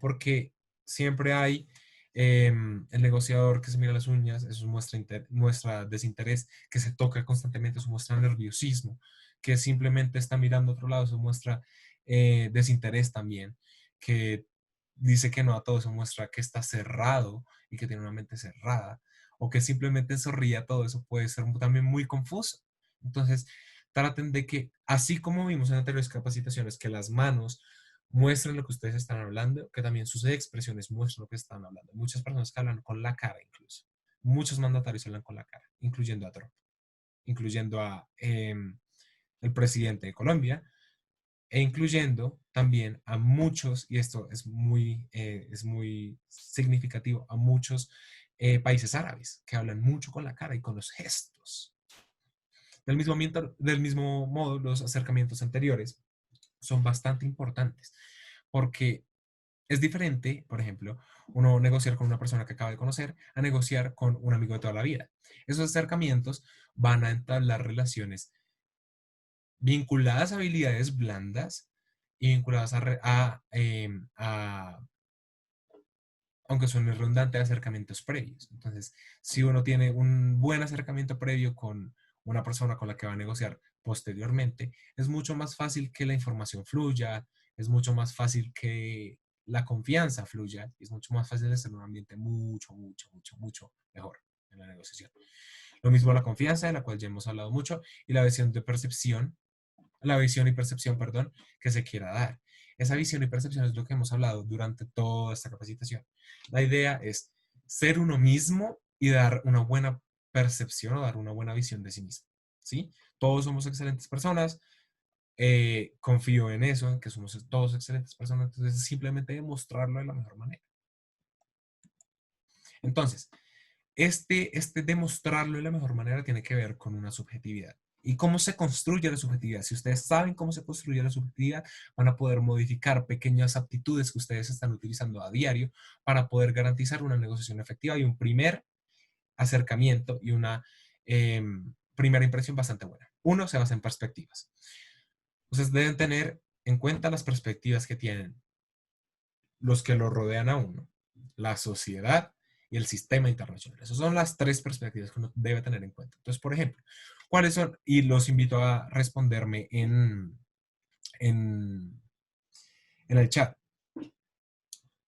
Porque siempre hay el negociador que se mira las uñas, eso muestra desinterés, que se toca constantemente, eso muestra nerviosismo, que simplemente está mirando a otro lado, eso muestra desinterés también, que dice que no a todo, eso muestra que está cerrado y que tiene una mente cerrada, o que simplemente sonríe a todo, eso puede ser también muy confuso. Entonces, traten de que, así como vimos en anteriores capacitaciones, que las manos muestren lo que ustedes están hablando, que también sus expresiones muestren lo que están hablando. Muchas personas que hablan con la cara incluso. Muchos mandatarios hablan con la cara, incluyendo a Trump, incluyendo a el presidente de Colombia, e incluyendo también a muchos, y esto es muy significativo, a muchos países árabes que hablan mucho con la cara y con los gestos. Del mismo modo, los acercamientos anteriores son bastante importantes porque es diferente, por ejemplo, uno negociar con una persona que acaba de conocer a negociar con un amigo de toda la vida. Esos acercamientos van a entablar relaciones vinculadas a habilidades blandas y vinculadas aunque suene redundante, acercamientos previos. Entonces, si uno tiene un buen acercamiento previo con una persona con la que va a negociar posteriormente, es mucho más fácil que la información fluya, es mucho más fácil que la confianza fluya, y es mucho más fácil de hacer un ambiente mucho mejor en la negociación. Lo mismo la confianza, de la cual ya hemos hablado mucho, y la visión y percepción, perdón, que se quiera dar. Esa visión y percepción es lo que hemos hablado durante toda esta capacitación. La idea es ser uno mismo y dar una buena percepción o dar una buena visión de sí mismo. ¿Sí? Todos somos excelentes personas. Confío en eso, en que somos todos excelentes personas. Entonces, simplemente demostrarlo de la mejor manera. Entonces, este demostrarlo de la mejor manera tiene que ver con una subjetividad. ¿Y cómo se construye la subjetividad? Si ustedes saben cómo se construye la subjetividad, van a poder modificar pequeñas aptitudes que ustedes están utilizando a diario para poder garantizar una negociación efectiva y un primer acercamiento y una eh, primera impresión bastante buena. Uno se basa en perspectivas. Ustedes deben tener en cuenta las perspectivas que tienen los que lo rodean a uno, la sociedad y el sistema internacional. Esas son las tres perspectivas que uno debe tener en cuenta. Entonces, por ejemplo, ¿cuáles son? Y los invito a responderme en, en el chat.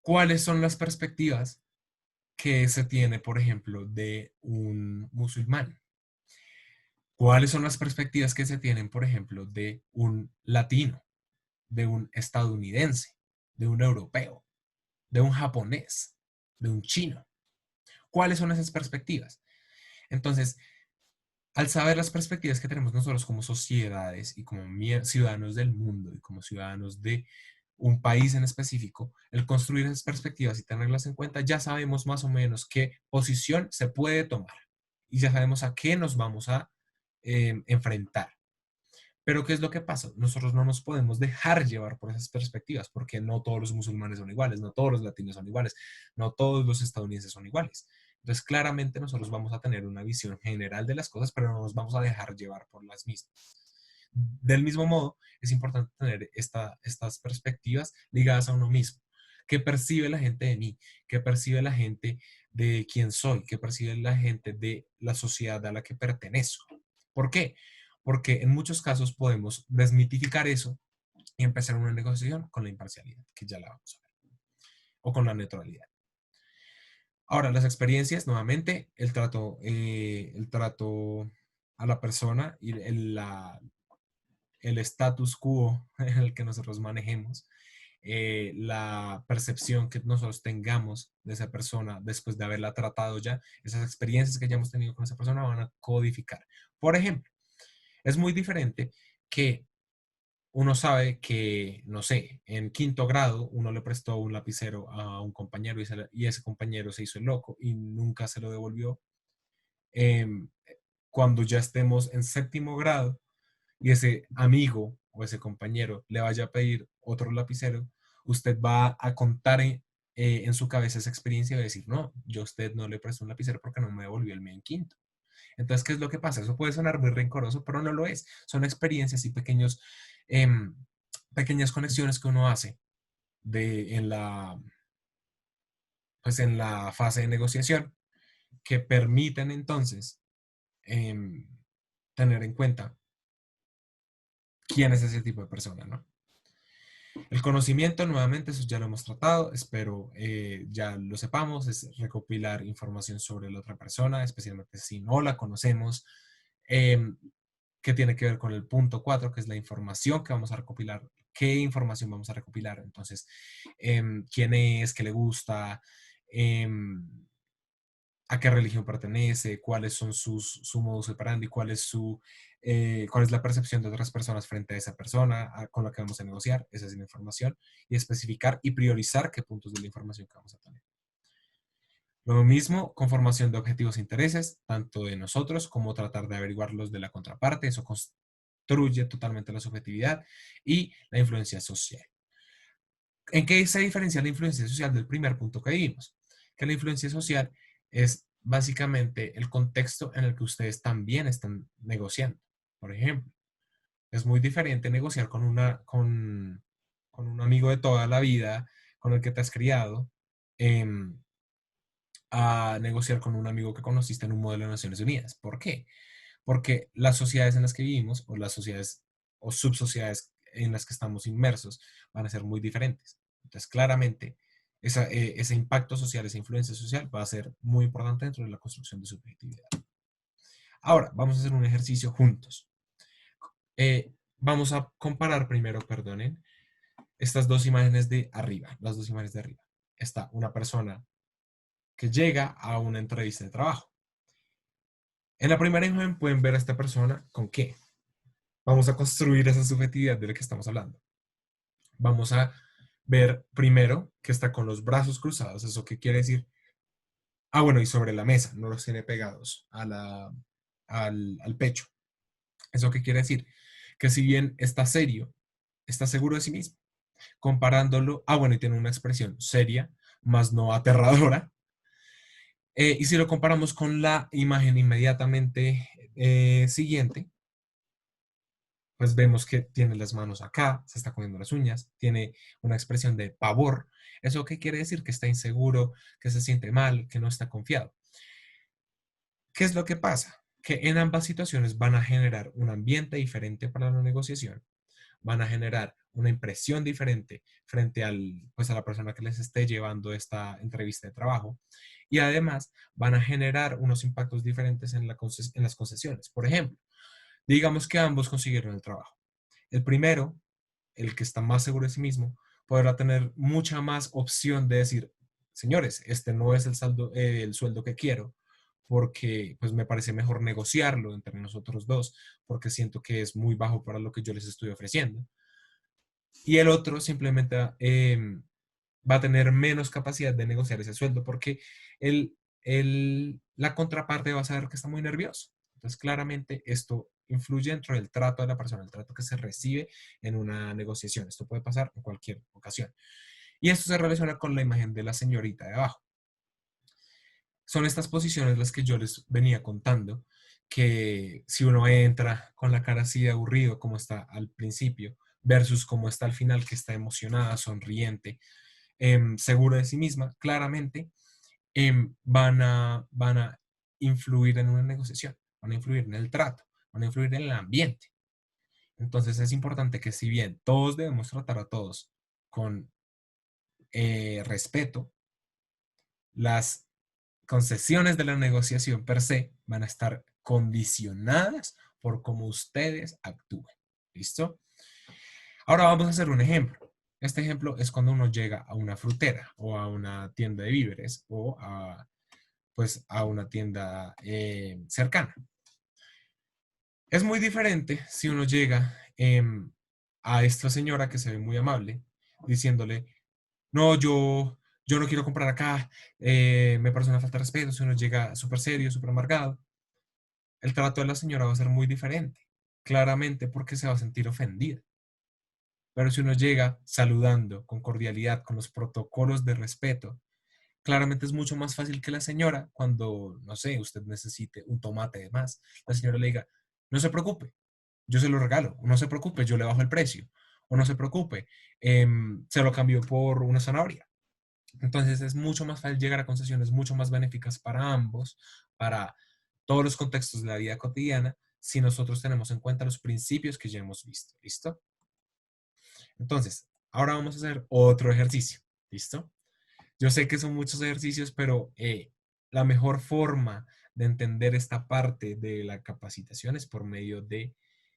¿Cuáles son las perspectivas que se tiene, por ejemplo, de un musulmán? ¿Cuáles son las perspectivas que se tienen, por ejemplo, de un latino, de un estadounidense, de un europeo, de un japonés, de un chino? ¿Cuáles son esas perspectivas? Entonces, al saber las perspectivas que tenemos nosotros como sociedades y como ciudadanos del mundo y como ciudadanos de un país en específico, el construir esas perspectivas y tenerlas en cuenta, ya sabemos más o menos qué posición se puede tomar y ya sabemos a qué nos vamos a enfrentar. Pero ¿qué es lo que pasa? Nosotros no nos podemos dejar llevar por esas perspectivas, porque no todos los musulmanes son iguales, no todos los latinos son iguales, no todos los estadounidenses son iguales. Entonces, claramente nosotros vamos a tener una visión general de las cosas, pero no nos vamos a dejar llevar por las mismas. Del mismo modo, es importante tener estas perspectivas ligadas a uno mismo. ¿Qué percibe la gente de mí? ¿Qué percibe la gente de quién soy, qué percibe la gente de la sociedad a la que pertenezco. ¿Por qué? Porque en muchos casos podemos desmitificar eso y empezar una negociación con la imparcialidad, que ya la vamos a ver, o con la neutralidad. Ahora, las experiencias, nuevamente, el trato a la persona y el status quo en el que nosotros manejemos, la percepción que nosotros tengamos de esa persona después de haberla tratado ya, esas experiencias que ya hemos tenido con esa persona van a codificar. Por ejemplo, es muy diferente que uno sabe que, no sé, en quinto grado uno le prestó un lapicero a un compañero y ese compañero se hizo el loco y nunca se lo devolvió. Em, Cuando ya estemos en séptimo grado y ese amigo o ese compañero le vaya a pedir otro lapicero, usted va a contar en su cabeza esa experiencia y va a decir, no, yo a usted no le presté un lapicero porque no me devolvió el mío en quinto. Entonces, ¿qué es lo que pasa? Eso puede sonar muy rencoroso, pero no lo es. Son experiencias y em, pequeñas conexiones que uno hace pues en la fase de negociación que permiten entonces em, tener en cuenta quién es ese tipo de persona, ¿no? El conocimiento, nuevamente, eso ya lo hemos tratado, espero ya lo sepamos, es recopilar información sobre la otra persona, especialmente si no la conocemos, eh, que tiene que ver con el punto 4, que es la información que vamos a recopilar, qué información vamos a recopilar, entonces, quién es, qué le gusta, a qué religión pertenece, cuáles son su modus operandi, cuál es la percepción de otras personas frente a esa persona con la que vamos a negociar, esa es la información, y especificar y priorizar qué puntos de la información que vamos a tener. Lo mismo con formación de objetivos e intereses, tanto de nosotros como tratar de averiguar los de la contraparte, eso construye totalmente la subjetividad y la influencia social. ¿En qué se diferencia la influencia social del primer punto que vimos? Que la influencia social es básicamente el contexto en el que ustedes también están negociando. Por ejemplo, es muy diferente negociar con un amigo de toda la vida, con el que te has criado, em, a negociar con un amigo que conociste en un modelo de Naciones Unidas. ¿Por qué? Porque las sociedades en las que vivimos, o las sociedades o subsociedades en las que estamos inmersos, van a ser muy diferentes. Entonces, claramente, ese impacto social, esa influencia social va a ser muy importante dentro de la construcción de subjetividad. Ahora, vamos a hacer un ejercicio juntos. Vamos a comparar primero, perdonen, estas dos imágenes de arriba, las dos imágenes de arriba. Está una persona que llega a una entrevista de trabajo. En la primera imagen pueden ver a esta persona con qué. Vamos a construir esa subjetividad de la que estamos hablando. Vamos a ver primero que está con los brazos cruzados. ¿Eso qué quiere decir? Ah, bueno, y sobre la mesa, no los tiene pegados al pecho. ¿Eso qué quiere decir? Que si bien está serio, está seguro de sí mismo. Comparándolo, bueno, y tiene una expresión seria, más no aterradora. Y si lo comparamos con la imagen inmediatamente siguiente, pues vemos que tiene las manos acá, se está comiendo las uñas, tiene una expresión de pavor. ¿Eso qué quiere decir? Que está inseguro, que se siente mal, que no está confiado. ¿Qué es lo que pasa? Que en ambas situaciones van a generar un ambiente diferente para la negociación, van a generar una impresión diferente frente pues a la persona que les esté llevando esta entrevista de trabajo y además van a generar unos impactos diferentes en las concesiones. Por ejemplo, digamos que ambos consiguieron el trabajo. El primero, el que está más seguro de sí mismo, podrá tener mucha más opción de decir, señores, este no es el sueldo que quiero, porque pues me parece mejor negociarlo entre nosotros dos, porque siento que es muy bajo para lo que yo les estoy ofreciendo. Y el otro simplemente va a tener menos capacidad de negociar ese sueldo, porque la contraparte va a saber que está muy nervioso. Entonces, claramente esto influye dentro del trato de la persona, el trato que se recibe en una negociación. Esto puede pasar en cualquier ocasión. Y esto se relaciona con la imagen de la señorita de abajo. Son estas posiciones las que yo les venía contando, que si uno entra con la cara así de aburrido como está al principio, versus como está al final, que está emocionada, sonriente, segura de sí misma, claramente van a influir en una negociación, van a influir en el trato, van a influir en el ambiente. Entonces es importante que si bien todos debemos tratar a todos con respeto, las concesiones de la negociación per se van a estar condicionadas por cómo ustedes actúen. ¿Listo? Ahora vamos a hacer un ejemplo. Este ejemplo es cuando uno llega a una frutera o a una tienda de víveres o pues, a una tienda cercana. Es muy diferente si uno llega a esta señora que se ve muy amable diciéndole, no, yo no quiero comprar acá, me parece una falta de respeto. Si uno llega súper serio, súper amargado, el trato de la señora va a ser muy diferente, claramente porque se va a sentir ofendida. Pero si uno llega saludando con cordialidad, con los protocolos de respeto, claramente es mucho más fácil que la señora, cuando, no sé, usted necesite un tomate de más, la señora le diga, no se preocupe, yo se lo regalo, o no se preocupe, yo le bajo el precio, o no se preocupe, se lo cambio por una zanahoria. Entonces es mucho más fácil llegar a concesiones mucho más benéficas para ambos, para todos los contextos de la vida cotidiana, si nosotros tenemos en cuenta los principios que ya hemos visto. ¿Listo? Entonces, ahora vamos a hacer otro ejercicio. ¿Listo? Yo sé que son muchos ejercicios, pero la mejor forma de entender esta parte de la capacitación es por medio de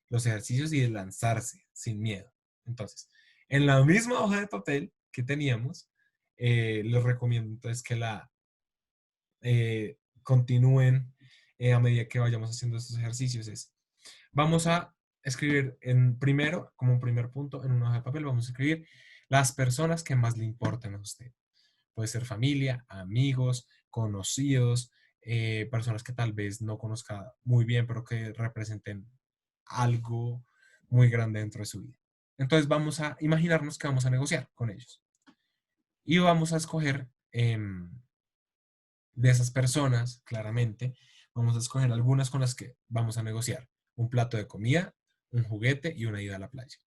los ejercicios y de lanzarse sin miedo. Entonces, en la misma hoja de papel que teníamos, les recomiendo entonces que la continúen a medida que vayamos haciendo estos ejercicios. Vamos a escribir primero, como un primer punto, en una hoja de papel, vamos a escribir las personas que más le importan a usted. Puede ser familia, amigos, conocidos, personas que tal vez no conozca muy bien, pero que representen algo muy grande dentro de su vida. Entonces vamos a imaginarnos que vamos a negociar con ellos. Y vamos a escoger de esas personas, claramente, vamos a escoger algunas con las que vamos a negociar. Un plato de comida, un juguete y una ida a la playa.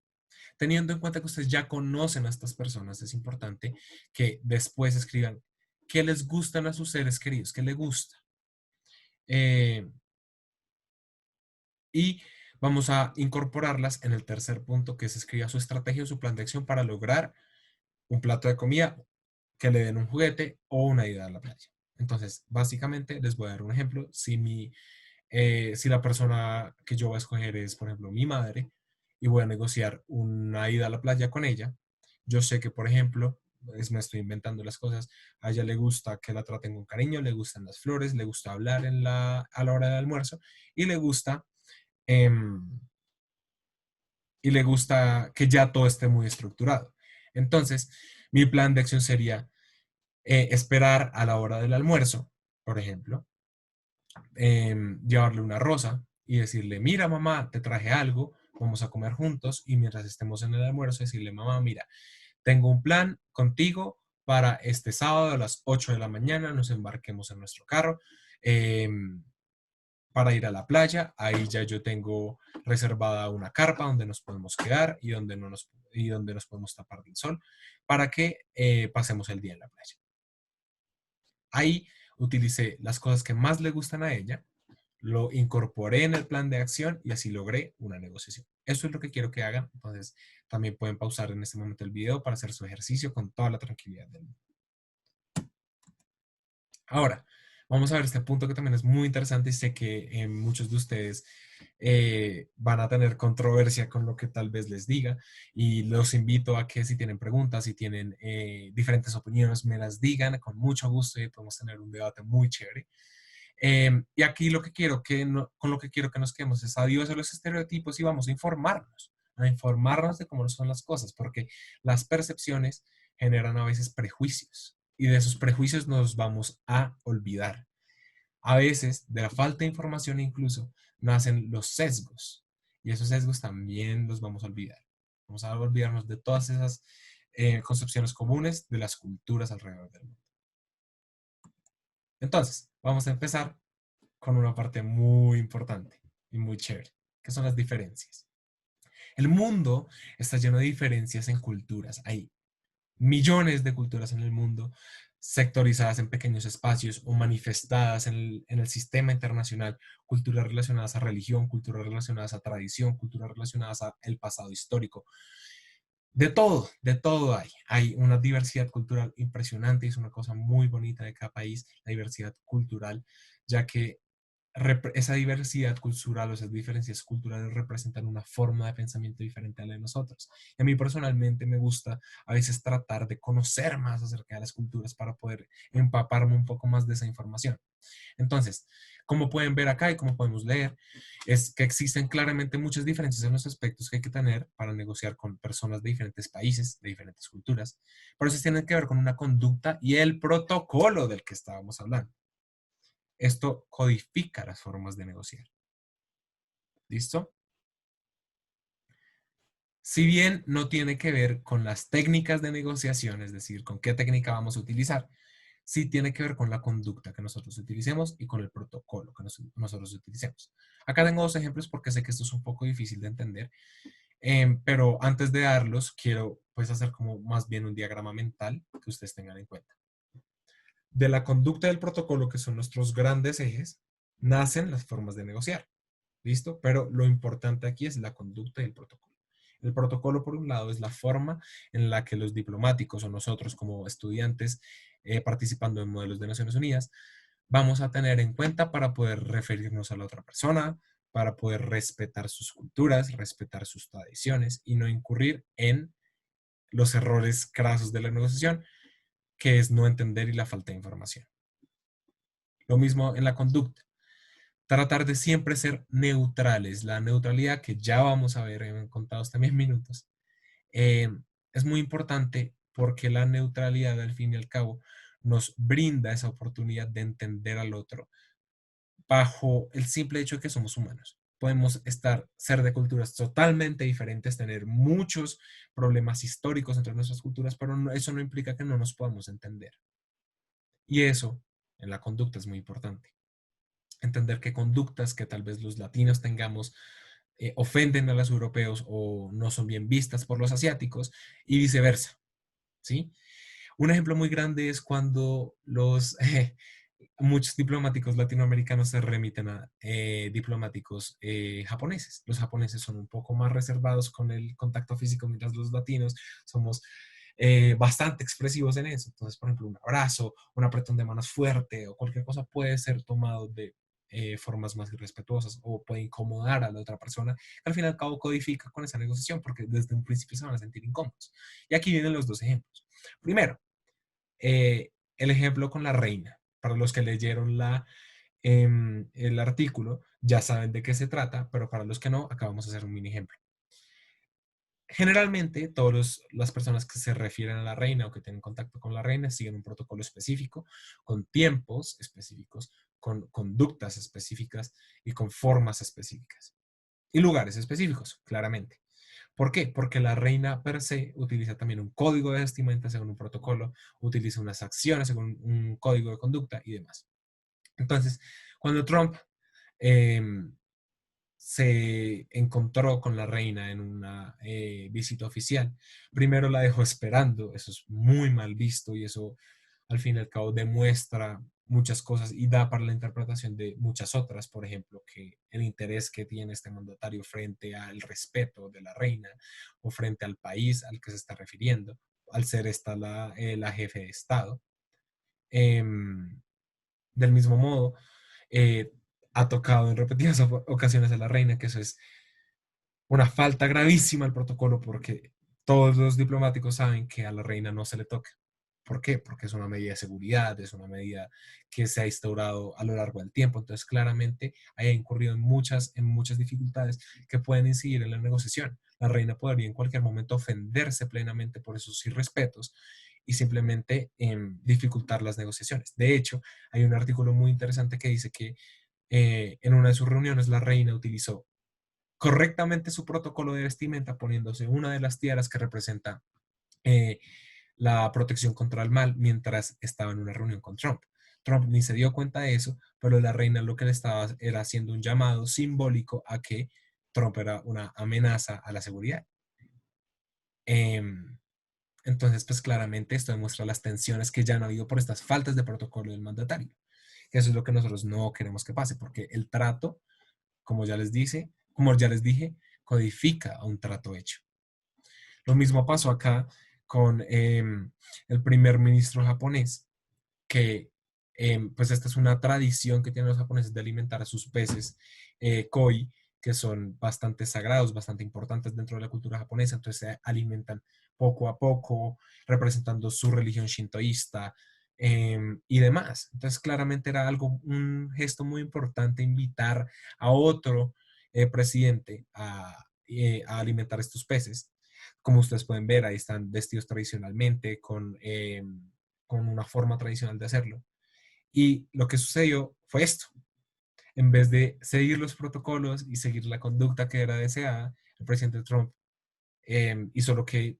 Teniendo en cuenta que ustedes ya conocen a estas personas, es importante que después escriban qué les gustan a sus seres queridos, qué les gusta. Eh, y vamos a incorporarlas en el tercer punto, que es escribir su estrategia o su plan de acción para lograr un plato de comida, que le den un juguete o una ida a la playa. Entonces, básicamente, les voy a dar un ejemplo. Si la persona que yo voy a escoger es, por ejemplo, mi madre, y voy a negociar una ida a la playa con ella, yo sé que, por ejemplo, me estoy inventando las cosas, a ella le gusta que la traten con cariño, le gustan las flores, le gusta hablar a la hora del almuerzo y em, le gusta que ya todo esté muy estructurado. Entonces, mi plan de acción sería esperar a la hora del almuerzo, por ejemplo, llevarle una rosa y decirle, mira mamá, te traje algo, vamos a comer juntos y mientras estemos en el almuerzo decirle, mamá, mira, tengo un plan contigo para este sábado a las 8 de la mañana, nos embarquemos en nuestro carro eh, para ir a la playa, ahí ya yo tengo reservada una carpa donde nos podemos quedar y donde nos podemos tapar del sol para que pasemos el día en la playa. Ahí utilicé las cosas que más le gustan a ella, lo incorporé en el plan de acción y así logré una negociación. Eso es lo que quiero que hagan. Entonces, también pueden pausar en este momento el video para hacer su ejercicio con toda la tranquilidad del mundo. Ahora, vamos a ver este punto que también es muy interesante y sé que muchos de ustedes van a tener controversia con lo que tal vez les diga y los invito a que si tienen preguntas, si tienen diferentes opiniones, me las digan con mucho gusto y podemos tener un debate muy chévere. Y aquí lo que quiero con lo que quiero que nos quedemos es adiós a los estereotipos y vamos a informarnos de cómo son las cosas, porque las percepciones generan a veces prejuicios y de esos prejuicios nos vamos a olvidar. A veces, de la falta de información incluso, nacen los sesgos y esos sesgos también los vamos a olvidar. Vamos a olvidarnos de todas esas concepciones comunes de las culturas alrededor del mundo. Entonces, vamos a empezar con una parte muy importante y muy chévere, que son las diferencias. El mundo está lleno de diferencias en culturas. Hay millones de culturas en el mundo, sectorizadas en pequeños espacios o manifestadas en el sistema internacional, culturas relacionadas a religión, culturas relacionadas a tradición, culturas relacionadas al pasado histórico. De todo hay. Hay una diversidad cultural impresionante, es una cosa muy bonita de cada país, la diversidad cultural, ya que esa diversidad cultural o esas diferencias culturales representan una forma de pensamiento diferente a la de nosotros. Y a mí personalmente me gusta a veces tratar de conocer más acerca de las culturas para poder empaparme un poco más de esa información. Entonces, como pueden ver acá y como podemos leer, es que existen claramente muchas diferencias en los aspectos que hay que tener para negociar con personas de diferentes países, de diferentes culturas, pero eso tiene que ver con una conducta y el protocolo del que estábamos hablando. Esto codifica las formas de negociar. ¿Listo? Si bien no tiene que ver con las técnicas de negociación, es decir, con qué técnica vamos a utilizar, sí tiene que ver con la conducta que nosotros utilicemos y con el protocolo que nosotros utilicemos. Acá tengo dos ejemplos porque sé que esto es un poco difícil de entender, pero antes de darlos, quiero pues hacer como más bien un diagrama mental que ustedes tengan en cuenta. De la conducta del protocolo, que son nuestros grandes ejes, nacen las formas de negociar. ¿Listo? Pero lo importante aquí es la conducta y el protocolo. El protocolo, por un lado, es la forma en la que los diplomáticos o nosotros como estudiantes participando en modelos de Naciones Unidas vamos a tener en cuenta para poder referirnos a la otra persona, para poder respetar sus culturas, respetar sus tradiciones y no incurrir en los errores crasos de la negociación, que es no entender y la falta de información. Lo mismo en la conducta. Tratar de siempre ser neutrales. La neutralidad que ya vamos a ver en contados también minutos eh, es muy importante porque la neutralidad al fin y al cabo nos brinda esa oportunidad de entender al otro bajo el simple hecho de que somos humanos. Podemos ser de culturas totalmente diferentes, tener muchos problemas históricos entre nuestras culturas, pero eso no implica que no nos podamos entender. Y eso en la conducta es muy importante. Entender que conductas que tal vez los latinos tengamos ofenden a los europeos o no son bien vistas por los asiáticos y viceversa, ¿sí? Un ejemplo muy grande es cuando muchos diplomáticos latinoamericanos se remiten a diplomáticos japoneses. Los japoneses son un poco más reservados con el contacto físico, mientras los latinos somos bastante expresivos en eso. Entonces, por ejemplo, un abrazo, un apretón de manos fuerte o cualquier cosa puede ser tomado de formas más irrespetuosas o puede incomodar a la otra persona, que al fin y al cabo codifica con esa negociación porque desde un principio se van a sentir incómodos. Y aquí vienen los dos ejemplos. Primero, el ejemplo con la reina. Para los que leyeron el artículo, ya saben de qué se trata, pero para los que no, acá vamos a hacer un mini ejemplo. Generalmente, todas las personas que se refieren a la reina o que tienen contacto con la reina siguen un protocolo específico, con tiempos específicos, con conductas específicas y con formas específicas. Y lugares específicos, claramente. ¿Por qué? Porque la reina per se utiliza también un código de vestimenta según un protocolo, utiliza unas acciones según un código de conducta y demás. Entonces, cuando Trump eh, se encontró con la reina en una visita oficial, primero la dejó esperando, eso es muy mal visto y eso al fin y al cabo demuestra muchas cosas y da para la interpretación de muchas otras, por ejemplo, que el interés que tiene este mandatario frente al respeto de la reina o frente al país al que se está refiriendo, al ser esta la jefe de Estado. Em, del mismo modo, eh, ha tocado en repetidas ocasiones a la reina, que eso es una falta gravísima al protocolo porque todos los diplomáticos saben que a la reina no se le toca. ¿Por qué? Porque es una medida de seguridad, es una medida que se ha instaurado a lo largo del tiempo. Entonces, claramente, haya incurrido en muchas dificultades que pueden incidir en la negociación. La reina podría en cualquier momento ofenderse plenamente por esos irrespetos y simplemente dificultar las negociaciones. De hecho, hay un artículo muy interesante que dice que en una de sus reuniones la reina utilizó correctamente su protocolo de vestimenta poniéndose una de las tiaras que representa eh, la protección contra el mal mientras estaba en una reunión con Trump. Trump ni se dio cuenta de eso, pero la reina lo que le estaba era haciendo un llamado simbólico a que Trump era una amenaza a la seguridad. Eh, Entonces, pues claramente esto demuestra las tensiones que ya han habido por estas faltas de protocolo del mandatario. Eso es lo que nosotros no queremos que pase, porque el trato, como ya les dije, codifica a un trato hecho. Lo mismo pasó acá con el primer ministro japonés, que pues esta es una tradición que tienen los japoneses de alimentar a sus peces koi, que son bastante sagrados, bastante importantes dentro de la cultura japonesa, entonces se alimentan poco a poco, representando su religión shintoísta y demás. Entonces claramente era algo, un gesto muy importante invitar a otro presidente a alimentar estos peces. Como ustedes pueden ver, ahí están vestidos tradicionalmente con una forma tradicional de hacerlo. Y lo que sucedió fue esto. En vez de seguir los protocolos y seguir la conducta que era deseada, el presidente Trump hizo lo que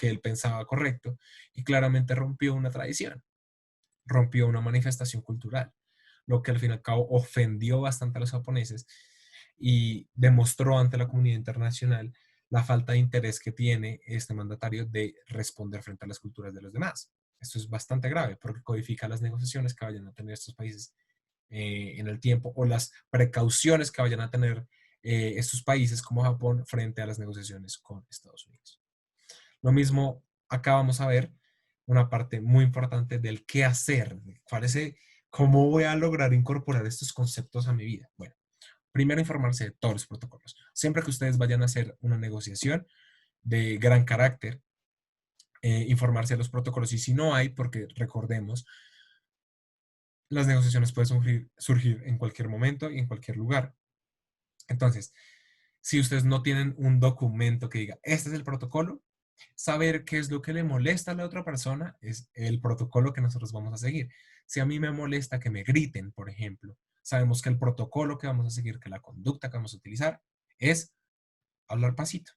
él pensaba correcto y claramente rompió una tradición, rompió una manifestación cultural, lo que al fin y al cabo ofendió bastante a los japoneses y demostró ante la comunidad internacional la falta de interés que tiene este mandatario de responder frente a las culturas de los demás. Esto es bastante grave porque codifica las negociaciones que vayan a tener estos países en el tiempo o las precauciones que vayan a tener estos países como Japón frente a las negociaciones con Estados Unidos. Lo mismo, acá vamos a ver una parte muy importante del qué hacer, parece cómo voy a lograr incorporar estos conceptos a mi vida. Bueno, primero informarse de todos los protocolos. Siempre que ustedes vayan a hacer una negociación de gran carácter, informarse de los protocolos y si no hay, porque recordemos, las negociaciones pueden surgir en cualquier momento y en cualquier lugar. Entonces, si ustedes no tienen un documento que diga, este es el protocolo, saber qué es lo que le molesta a la otra persona es el protocolo que nosotros vamos a seguir. Si a mí me molesta que me griten, por ejemplo, sabemos que el protocolo que vamos a seguir, que la conducta que vamos a utilizar es hablar pasito.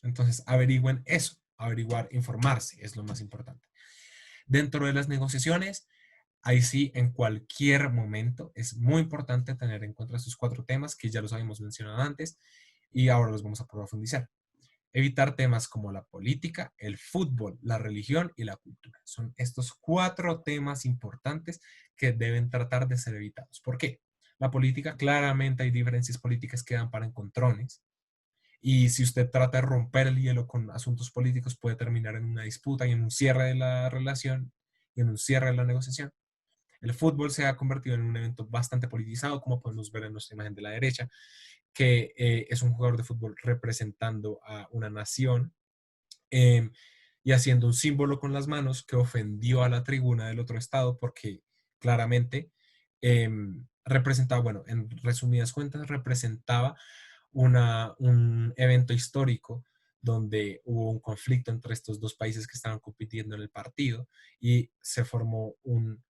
Entonces, averigüen eso, averiguar, informarse es lo más importante. Dentro de las negociaciones, ahí sí, en cualquier momento es muy importante tener en cuenta estos cuatro temas que ya los habíamos mencionado antes y ahora los vamos a profundizar. Evitar temas como la política, el fútbol, la religión y la cultura. Son estos cuatro temas importantes que deben tratar de ser evitados. ¿Por qué? La política, claramente hay diferencias políticas que dan para encontrones. Y si usted trata de romper el hielo con asuntos políticos, puede terminar en una disputa y en un cierre de la relación y en un cierre de la negociación. El fútbol se ha convertido en un evento bastante politizado, como podemos ver en nuestra imagen de la derecha, que es un jugador de fútbol representando a una nación eh, y haciendo un símbolo con las manos que ofendió a la tribuna del otro estado porque claramente eh, representaba, bueno, en resumidas cuentas, representaba un evento histórico donde hubo un conflicto entre estos dos países que estaban compitiendo en el partido y se formó un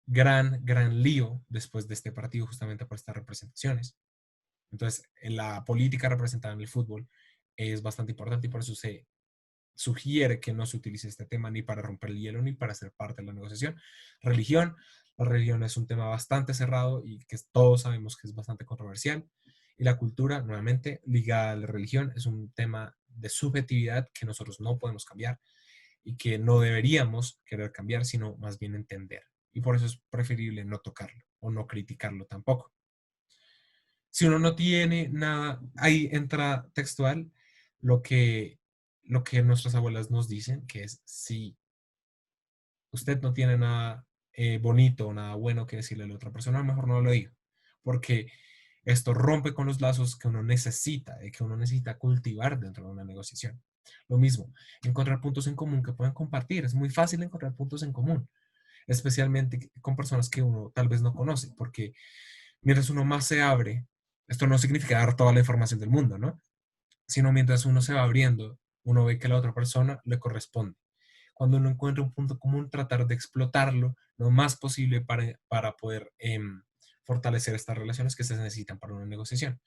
gran lío después de este partido justamente por estas representaciones. Entonces, en la política representada en el fútbol es bastante importante y por eso se sugiere que no se utilice este tema ni para romper el hielo ni para ser parte de la negociación. Religión. La religión es un tema bastante cerrado y que todos sabemos que es bastante controversial. Y la cultura, nuevamente, ligada a la religión, es un tema de subjetividad que nosotros no podemos cambiar y que no deberíamos querer cambiar, sino más bien entender. Y por eso es preferible no tocarlo o no criticarlo tampoco. Si uno no tiene nada, ahí entra textual lo que, lo que nuestras abuelas nos dicen, que es si usted no tiene nada bonito o nada bueno que decirle a la otra persona, mejor no lo diga, porque esto rompe con los lazos que uno necesita, que uno necesita cultivar dentro de una negociación. Lo mismo, encontrar puntos en común que puedan compartir. Es muy fácil encontrar puntos en común, especialmente con personas que uno tal vez no conoce, porque mientras uno más se abre, esto no significa dar toda la información del mundo, ¿no? Sino mientras uno se va abriendo, uno ve que a la otra persona le corresponde. Cuando uno encuentra un punto común, tratar de explotarlo lo más posible para poder fortalecer estas relaciones que se necesitan para una negociación.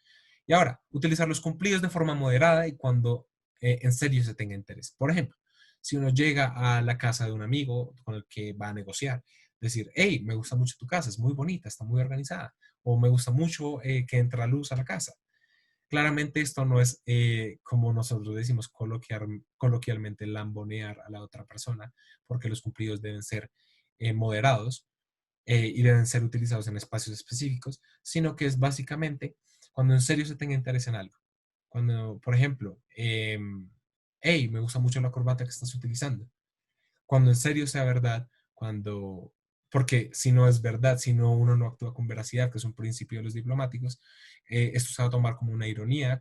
Y ahora, utilizar los cumplidos de forma moderada y cuando en serio se tenga interés. Por ejemplo, si uno llega a la casa de un amigo con el que va a negociar, decir, hey, me gusta mucho tu casa, es muy bonita, está muy organizada, o me gusta mucho que entra luz a la casa. Claramente esto no es, como nosotros decimos coloquialmente, lambonear a la otra persona, porque los cumplidos deben ser moderados y deben ser utilizados en espacios específicos, sino que es básicamente cuando en serio se tenga interés en algo. Cuando, por ejemplo, hey, me gusta mucho la corbata que estás utilizando. Cuando en serio sea verdad, cuando, porque si no es verdad, si no uno no actúa con veracidad, que es un principio de los diplomáticos, esto se va a tomar como una ironía,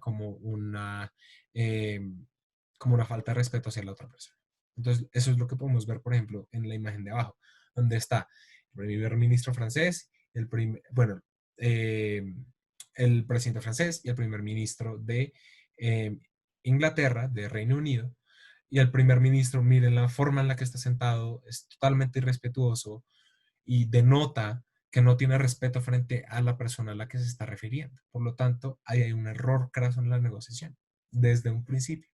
eh, como una falta de respeto hacia la otra persona. Entonces, eso es lo que podemos ver, por ejemplo, en la imagen de abajo, donde está el primer ministro francés, bueno, eh, el presidente francés y el primer ministro de eh, Inglaterra, de Reino Unido, y el primer ministro, miren la forma en la que está sentado, es totalmente irrespetuoso y denota que no tiene respeto frente a la persona a la que se está refiriendo. Por lo tanto, ahí hay un error craso en la negociación, desde un principio.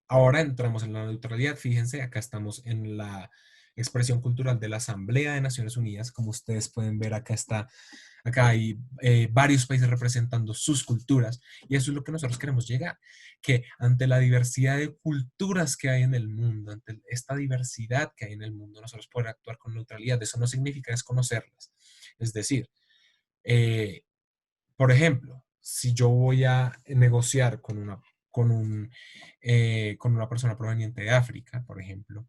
Ahora entramos en la neutralidad. Fíjense, acá estamos en la expresión cultural de la Asamblea de Naciones Unidas. Como ustedes pueden ver, acá hay varios países representando sus culturas y eso es lo que nosotros queremos llegar, que ante la diversidad de culturas que hay en el mundo, ante esta diversidad que hay en el mundo, nosotros poder actuar con neutralidad. Eso no significa desconocerlas. Es decir, eh, por ejemplo, si yo voy a negociar con una persona proveniente de África, por ejemplo,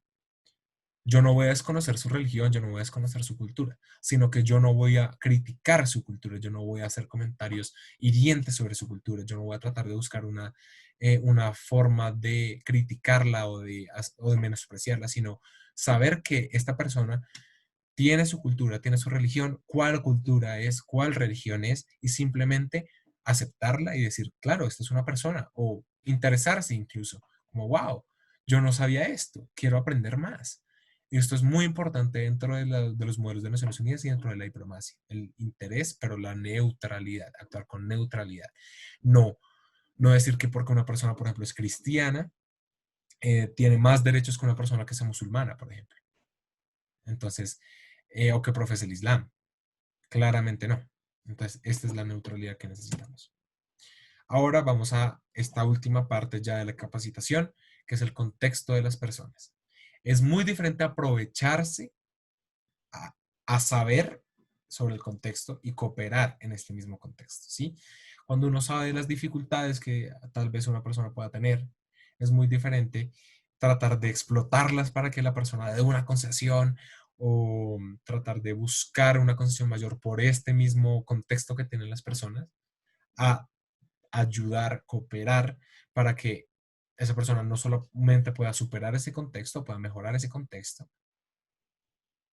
yo no voy a desconocer su religión, yo no voy a desconocer su cultura, sino que yo no voy a criticar su cultura, yo no voy a hacer comentarios hirientes sobre su cultura, yo no voy a tratar de buscar una forma de criticarla o de menospreciarla, sino saber que esta persona tiene su cultura, tiene su religión, cuál cultura es, cuál religión es, y simplemente aceptarla y decir, claro, esta es una persona, o interesarse incluso, como, wow, yo no sabía esto, quiero aprender más. Y esto es muy importante dentro de los modelos de Naciones Unidas y dentro de la diplomacia. El interés, pero la neutralidad, actuar con neutralidad. No, no decir que porque una persona, por ejemplo, es cristiana, tiene más derechos que una persona que sea musulmana, por ejemplo. Entonces, o que profese el Islam. Claramente no. Entonces, esta es la neutralidad que necesitamos. Ahora vamos a esta última parte ya de la capacitación, que es el contexto de las personas. Es muy diferente aprovecharse a, a saber sobre el contexto y cooperar en este mismo contexto, ¿sí? Cuando uno sabe las dificultades que tal vez una persona pueda tener, es muy diferente tratar de explotarlas para que la persona dé una concesión o tratar de buscar una concesión mayor por este mismo contexto que tienen las personas, a ayudar, cooperar para que esa persona no solamente pueda superar ese contexto, pueda mejorar ese contexto,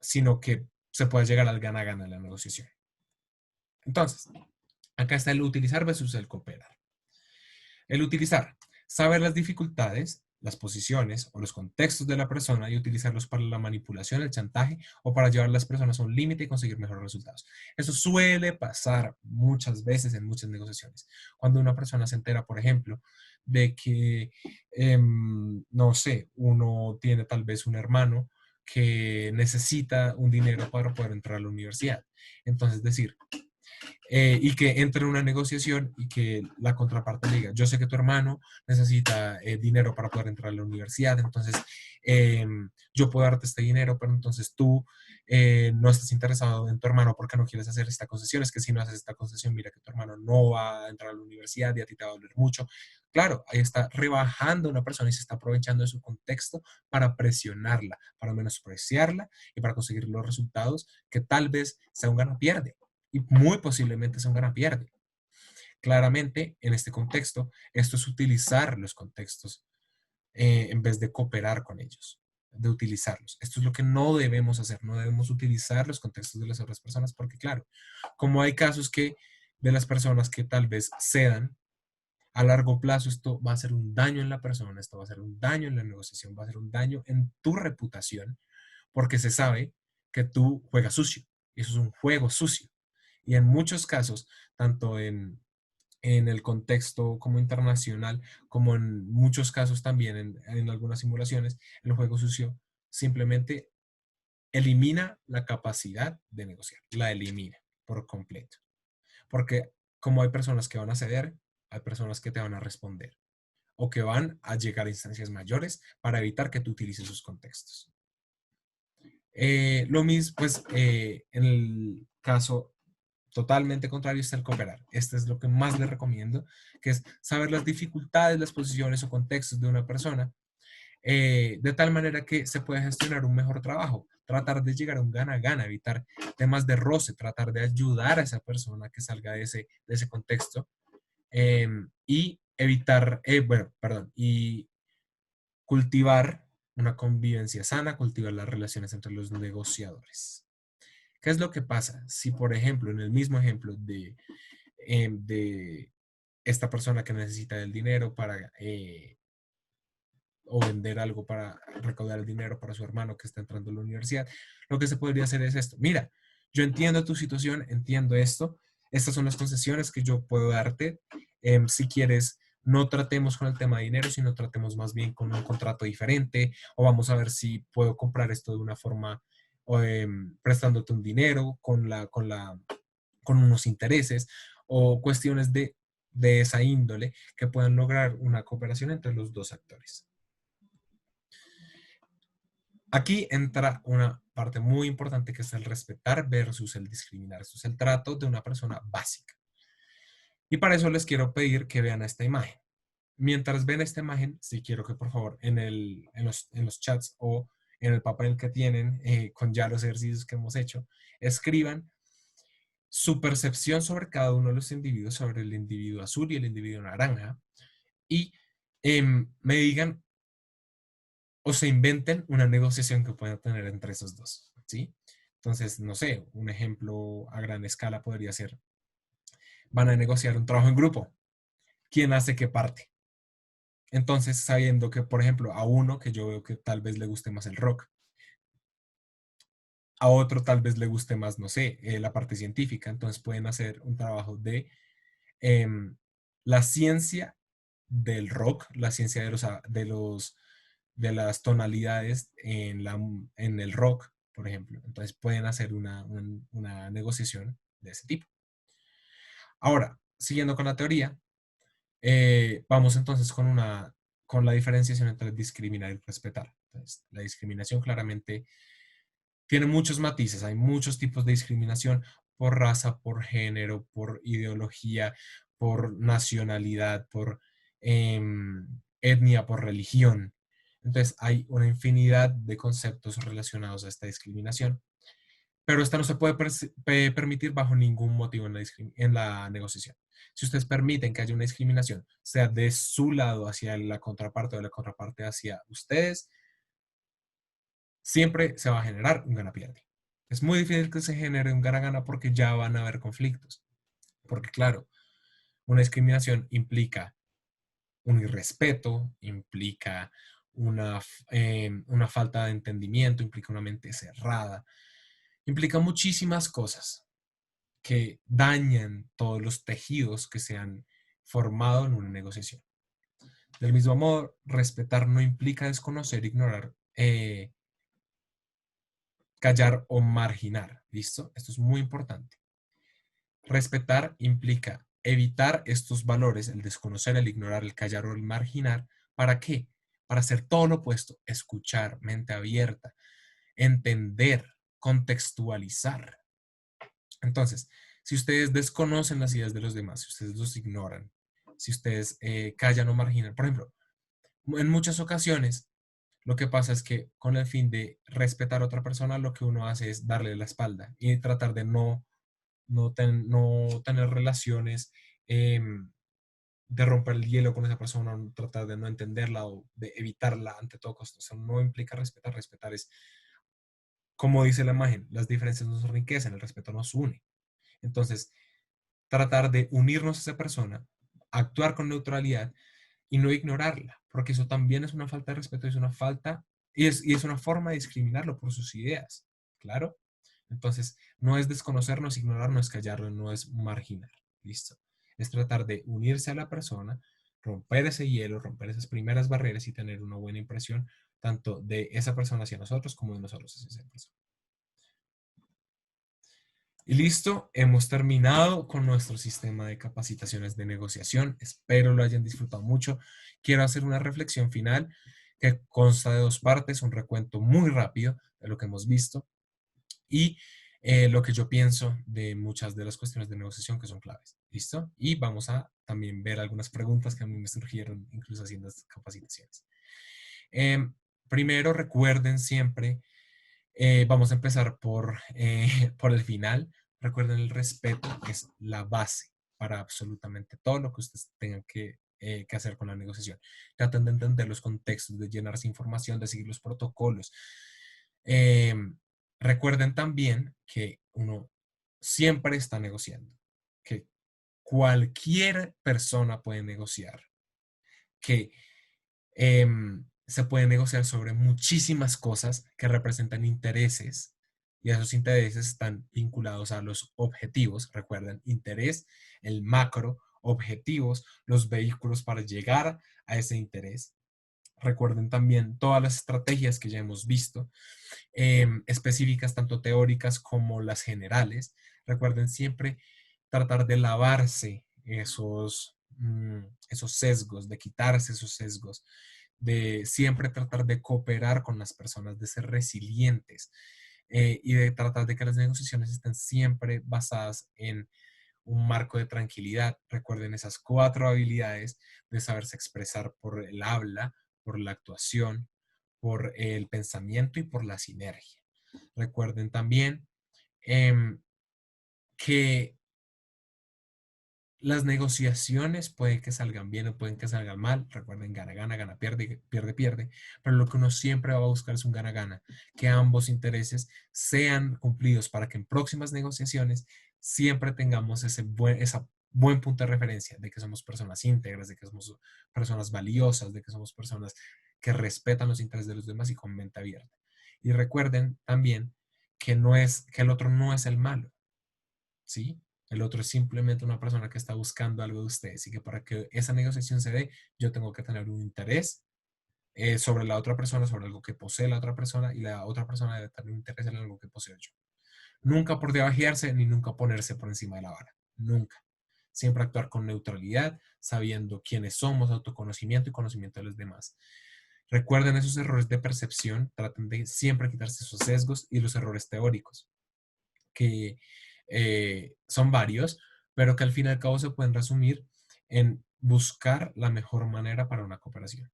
sino que se pueda llegar al gana-gana en la negociación. Entonces, acá está el utilizar versus el cooperar. El utilizar, saber las dificultades, las posiciones o los contextos de la persona y utilizarlos para la manipulación, el chantaje o para llevar a las personas a un límite y conseguir mejores resultados. Eso suele pasar muchas veces en muchas negociaciones. Cuando una persona se entera, por ejemplo, de que, no sé, uno tiene tal vez un hermano que necesita un dinero para poder entrar a la universidad. Entonces, decir, y que entre en una negociación y que la contraparte le diga, yo sé que tu hermano necesita dinero para poder entrar a la universidad, entonces yo puedo darte este dinero, pero entonces tú no estás interesado en tu hermano porque no quieres hacer esta concesión, es que si no haces esta concesión, mira que tu hermano no va a entrar a la universidad y a ti te va a doler mucho. Claro, ahí está rebajando a una persona y se está aprovechando de su contexto para presionarla, para menospreciarla y para conseguir los resultados que tal vez sea un gana-pierde y muy posiblemente sea un gana-pierde. Claramente, en este contexto, esto es utilizar los contextos en vez de cooperar con ellos, de utilizarlos. Esto es lo que no debemos hacer, no debemos utilizar los contextos de las otras personas porque, claro, como hay casos que de las personas que tal vez cedan, a largo plazo esto va a hacer un daño en la persona, esto va a hacer un daño en la negociación, va a hacer un daño en tu reputación, porque se sabe que tú juegas sucio, y eso es un juego sucio. Y en muchos casos, tanto en el contexto como internacional, como en muchos casos también en algunas simulaciones, el juego sucio simplemente elimina la capacidad de negociar, la elimina por completo. Porque como hay personas que van a ceder, hay personas que te van a responder o que van a llegar a instancias mayores para evitar que tú utilices sus contextos. Lo mismo, pues, en el caso totalmente contrario está el cooperar. Este es lo que más les recomiendo, que es saber las dificultades, las posiciones o contextos de una persona, de tal manera que se puede gestionar un mejor trabajo, tratar de llegar a un gana-gana, evitar temas de roce, tratar de ayudar a esa persona que salga de ese contexto y evitar, bueno, perdón, y cultivar una convivencia sana, cultivar las relaciones entre los negociadores. ¿Qué es lo que pasa? Si, por ejemplo, en el mismo ejemplo de esta persona que necesita el dinero para o vender algo para recaudar el dinero para su hermano que está entrando a la universidad, lo que se podría hacer es esto. Mira, yo entiendo tu situación, entiendo esto, estas son las concesiones que yo puedo darte. Si quieres, no tratemos con el tema de dinero, sino tratemos más bien con un contrato diferente o vamos a ver si puedo comprar esto de una forma o, prestándote un dinero con unos intereses o cuestiones de esa índole que puedan lograr una cooperación entre los dos actores. Aquí entra una parte muy importante que es el respetar versus el discriminar. Esto es el trato de una persona básica. Y para eso les quiero pedir que vean esta imagen. Mientras ven esta imagen, sí quiero que por favor en los chats o en el papel que tienen con ya los ejercicios que hemos hecho, escriban su percepción sobre cada uno de los individuos, sobre el individuo azul y el individuo naranja, y me digan o se inventen una negociación que puedan tener entre esos dos, ¿sí? Entonces, no sé, un ejemplo a gran escala podría ser, van a negociar un trabajo en grupo, ¿quién hace qué parte? Entonces, sabiendo que, por ejemplo, a uno que yo veo que tal vez le guste más el rock, a otro tal vez le guste más, no sé, la parte científica, entonces pueden hacer un trabajo de em, la ciencia del rock, la ciencia de las tonalidades en el rock, por ejemplo. Entonces pueden hacer una negociación de ese tipo. Ahora, siguiendo con la teoría, vamos entonces con la diferenciación entre discriminar y respetar. Entonces, la discriminación claramente tiene muchos matices, hay muchos tipos de discriminación por raza, por género, por ideología, por nacionalidad, por etnia, por religión. Entonces hay una infinidad de conceptos relacionados a esta discriminación, pero esta no se puede permitir bajo ningún motivo en la negociación. Si ustedes permiten que haya una discriminación, sea de su lado hacia la contraparte o de la contraparte hacia ustedes, siempre se va a generar un gana-pierde. Es muy difícil que se genere un gana-gana porque ya van a haber conflictos. Porque claro, una discriminación implica un irrespeto, implica una falta de entendimiento, implica una mente cerrada, implica muchísimas cosas que dañan todos los tejidos que se han formado en una negociación. Del mismo modo, respetar no implica desconocer, ignorar, callar o marginar. ¿Listo? Esto es muy importante. Respetar implica evitar estos valores, el desconocer, el ignorar, el callar o el marginar. ¿Para qué? Para hacer todo lo opuesto, escuchar, mente abierta, entender, contextualizar. Entonces, si ustedes desconocen las ideas de los demás, si ustedes los ignoran, si ustedes callan o marginan, por ejemplo, en muchas ocasiones lo que pasa es que con el fin de respetar a otra persona, lo que uno hace es darle la espalda y tratar de no tener relaciones, eh, de romper el hielo con esa persona, tratar de no entenderla o de evitarla ante todo costo. O sea, no implica respetar. Respetar es, como dice la imagen, las diferencias nos enriquecen, el respeto nos une. Entonces, tratar de unirnos a esa persona, actuar con neutralidad y no ignorarla, porque eso también es una falta de respeto, es una falta y es una forma de discriminarlo por sus ideas, claro. Entonces, no es desconocernos, ignorar, no es callarlo, no es marginar, listo. Es tratar de unirse a la persona, romper ese hielo, romper esas primeras barreras y tener una buena impresión tanto de esa persona hacia nosotros como de nosotros hacia esa persona. Y listo, hemos terminado con nuestro sistema de capacitaciones de negociación. Espero lo hayan disfrutado mucho. Quiero hacer una reflexión final que consta de dos partes, un recuento muy rápido de lo que hemos visto y lo que yo pienso de muchas de las cuestiones de negociación que son claves. ¿Listo? Y vamos a también ver algunas preguntas que a mí me surgieron incluso haciendo estas capacitaciones. Em, Primero, recuerden siempre, vamos a empezar por el final. Recuerden, el respeto es la base para absolutamente todo lo que ustedes tengan que hacer con la negociación. Traten de entender los contextos, de llenarse información, de seguir los protocolos. Em, Recuerden también que uno siempre está negociando, que cualquier persona puede negociar, que se puede negociar sobre muchísimas cosas que representan intereses y esos intereses están vinculados a los objetivos. Recuerden, interés, el macro, objetivos, los vehículos para llegar a ese interés. Recuerden también todas las estrategias que ya hemos visto, específicas, tanto teóricas como las generales. Recuerden siempre tratar de lavarse esos sesgos, de quitarse esos sesgos, de siempre tratar de cooperar con las personas, de ser resilientes y de tratar de que las negociaciones estén siempre basadas en un marco de tranquilidad. Recuerden esas cuatro habilidades de saberse expresar por el habla, por la actuación, por el pensamiento y por la sinergia. Recuerden también em, que las negociaciones pueden que salgan bien o pueden que salgan mal. Recuerden, gana, gana, gana, pierde, pierde, pierde. Pero lo que uno siempre va a buscar es un gana, gana. Que ambos intereses sean cumplidos para que en próximas negociaciones siempre tengamos esa buen punto de referencia de que somos personas íntegras, de que somos personas valiosas, de que somos personas que respetan los intereses de los demás y con mente abierta. Y recuerden también que que el otro no es el malo, ¿sí? El otro es simplemente una persona que está buscando algo de ustedes y que para que esa negociación se dé, yo tengo que tener un interés sobre la otra persona, sobre algo que posee la otra persona y la otra persona debe tener un interés en algo que poseo yo. Nunca por debajearse ni nunca ponerse por encima de la vara. Nunca. Siempre actuar con neutralidad, sabiendo quiénes somos, autoconocimiento y conocimiento de los demás. Recuerden esos errores de percepción, traten de siempre quitarse esos sesgos y los errores teóricos que son varios, pero que al fin y al cabo se pueden resumir en buscar la mejor manera para una cooperación.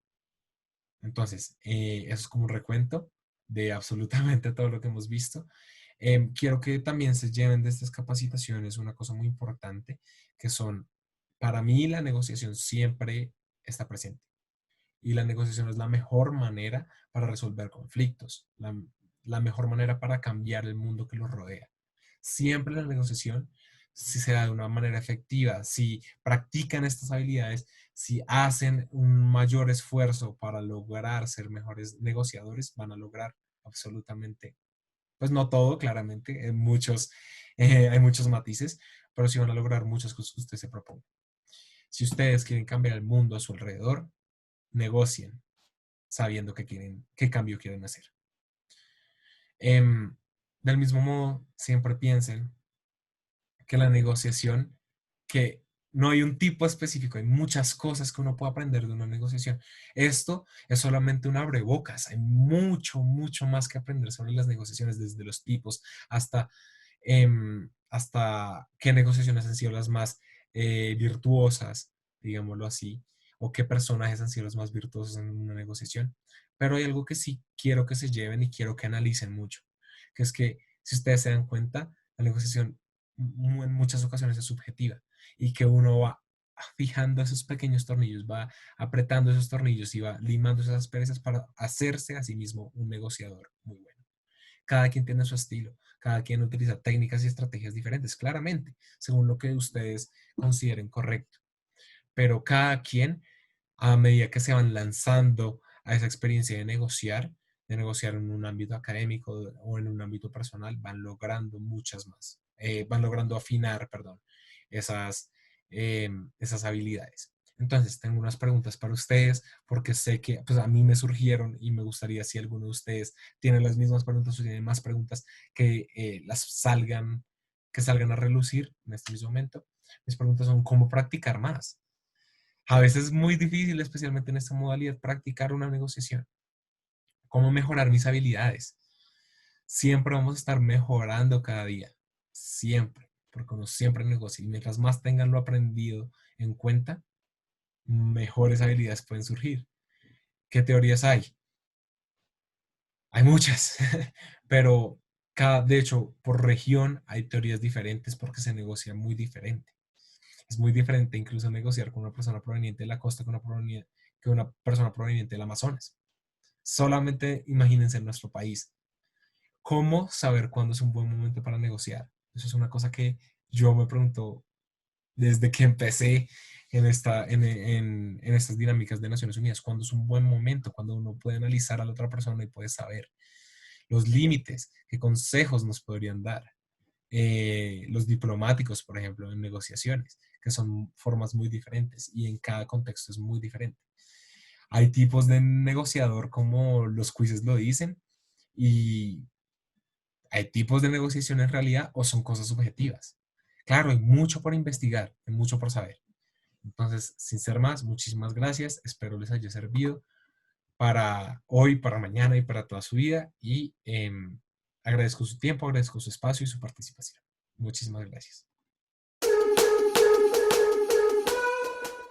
Entonces, eso es como un recuento de absolutamente todo lo que hemos visto. Quiero que también se lleven de estas capacitaciones una cosa muy importante, que son, para mí la negociación siempre está presente. Y la negociación es la mejor manera para resolver conflictos, la mejor manera para cambiar el mundo que los rodea. Siempre la negociación, si se da de una manera efectiva, si practican estas habilidades, si hacen un mayor esfuerzo para lograr ser mejores negociadores, van a lograr absolutamente, pues no todo, claramente, hay muchos matices, pero sí van a lograr muchas cosas que usted se propone. Si ustedes quieren cambiar el mundo a su alrededor, negocien sabiendo qué cambio quieren hacer. Del mismo modo, siempre piensen que la negociación, que no hay un tipo específico, hay muchas cosas que uno puede aprender de una negociación. Esto es solamente un abrebocas, hay mucho, mucho más que aprender sobre las negociaciones, desde los tipos hasta qué negociaciones han sido las más virtuosas, digámoslo así, o qué personajes han sido los más virtuosos en una negociación. Pero hay algo que sí quiero que se lleven y quiero que analicen mucho, que es que si ustedes se dan cuenta, la negociación en muchas ocasiones es subjetiva y que uno va fijando esos pequeños tornillos, va apretando esos tornillos y va limando esas asperezas para hacerse a sí mismo un negociador muy bueno. Cada quien tiene su estilo, cada quien utiliza técnicas y estrategias diferentes, claramente, según lo que ustedes consideren correcto. Pero cada quien, a medida que se van lanzando a esa experiencia de negociar en un ámbito académico o en un ámbito personal, van logrando muchas más, van logrando afinar, perdón, esas, esas habilidades. Entonces, tengo unas preguntas para ustedes, porque sé que pues, a mí me surgieron y me gustaría si alguno de ustedes tiene las mismas preguntas o tiene más preguntas, que las salgan que salgan a relucir en este mismo momento. Mis preguntas son, ¿cómo practicar más? A veces es muy difícil, especialmente en esta modalidad, practicar una negociación. ¿Cómo mejorar mis habilidades? Siempre vamos a estar mejorando cada día, siempre, porque uno siempre negocia y mientras más tengan lo aprendido en cuenta, mejores habilidades pueden surgir. ¿Qué teorías hay? Hay muchas, pero de hecho, por región hay teorías diferentes porque se negocia muy diferente. Es muy diferente incluso negociar con una persona proveniente de la costa que una persona proveniente del Amazonas. Solamente imagínense en nuestro país. ¿Cómo saber cuándo es un buen momento para negociar? Eso es una cosa que yo me pregunto desde que empecé en estas dinámicas de Naciones Unidas. ¿Cuándo es un buen momento? Cuando uno puede analizar a la otra persona y puede saber los límites, qué consejos nos podrían dar. Los diplomáticos, por ejemplo, en negociaciones, que son formas muy diferentes y en cada contexto es muy diferente. Hay tipos de negociador como los quizzes lo dicen y hay tipos de negociación en realidad o son cosas subjetivas. Claro, hay mucho por investigar, hay mucho por saber. Entonces, sin ser más, muchísimas gracias. Espero les haya servido para hoy, para mañana y para toda su vida. Y agradezco su tiempo, agradezco su espacio y su participación. Muchísimas gracias.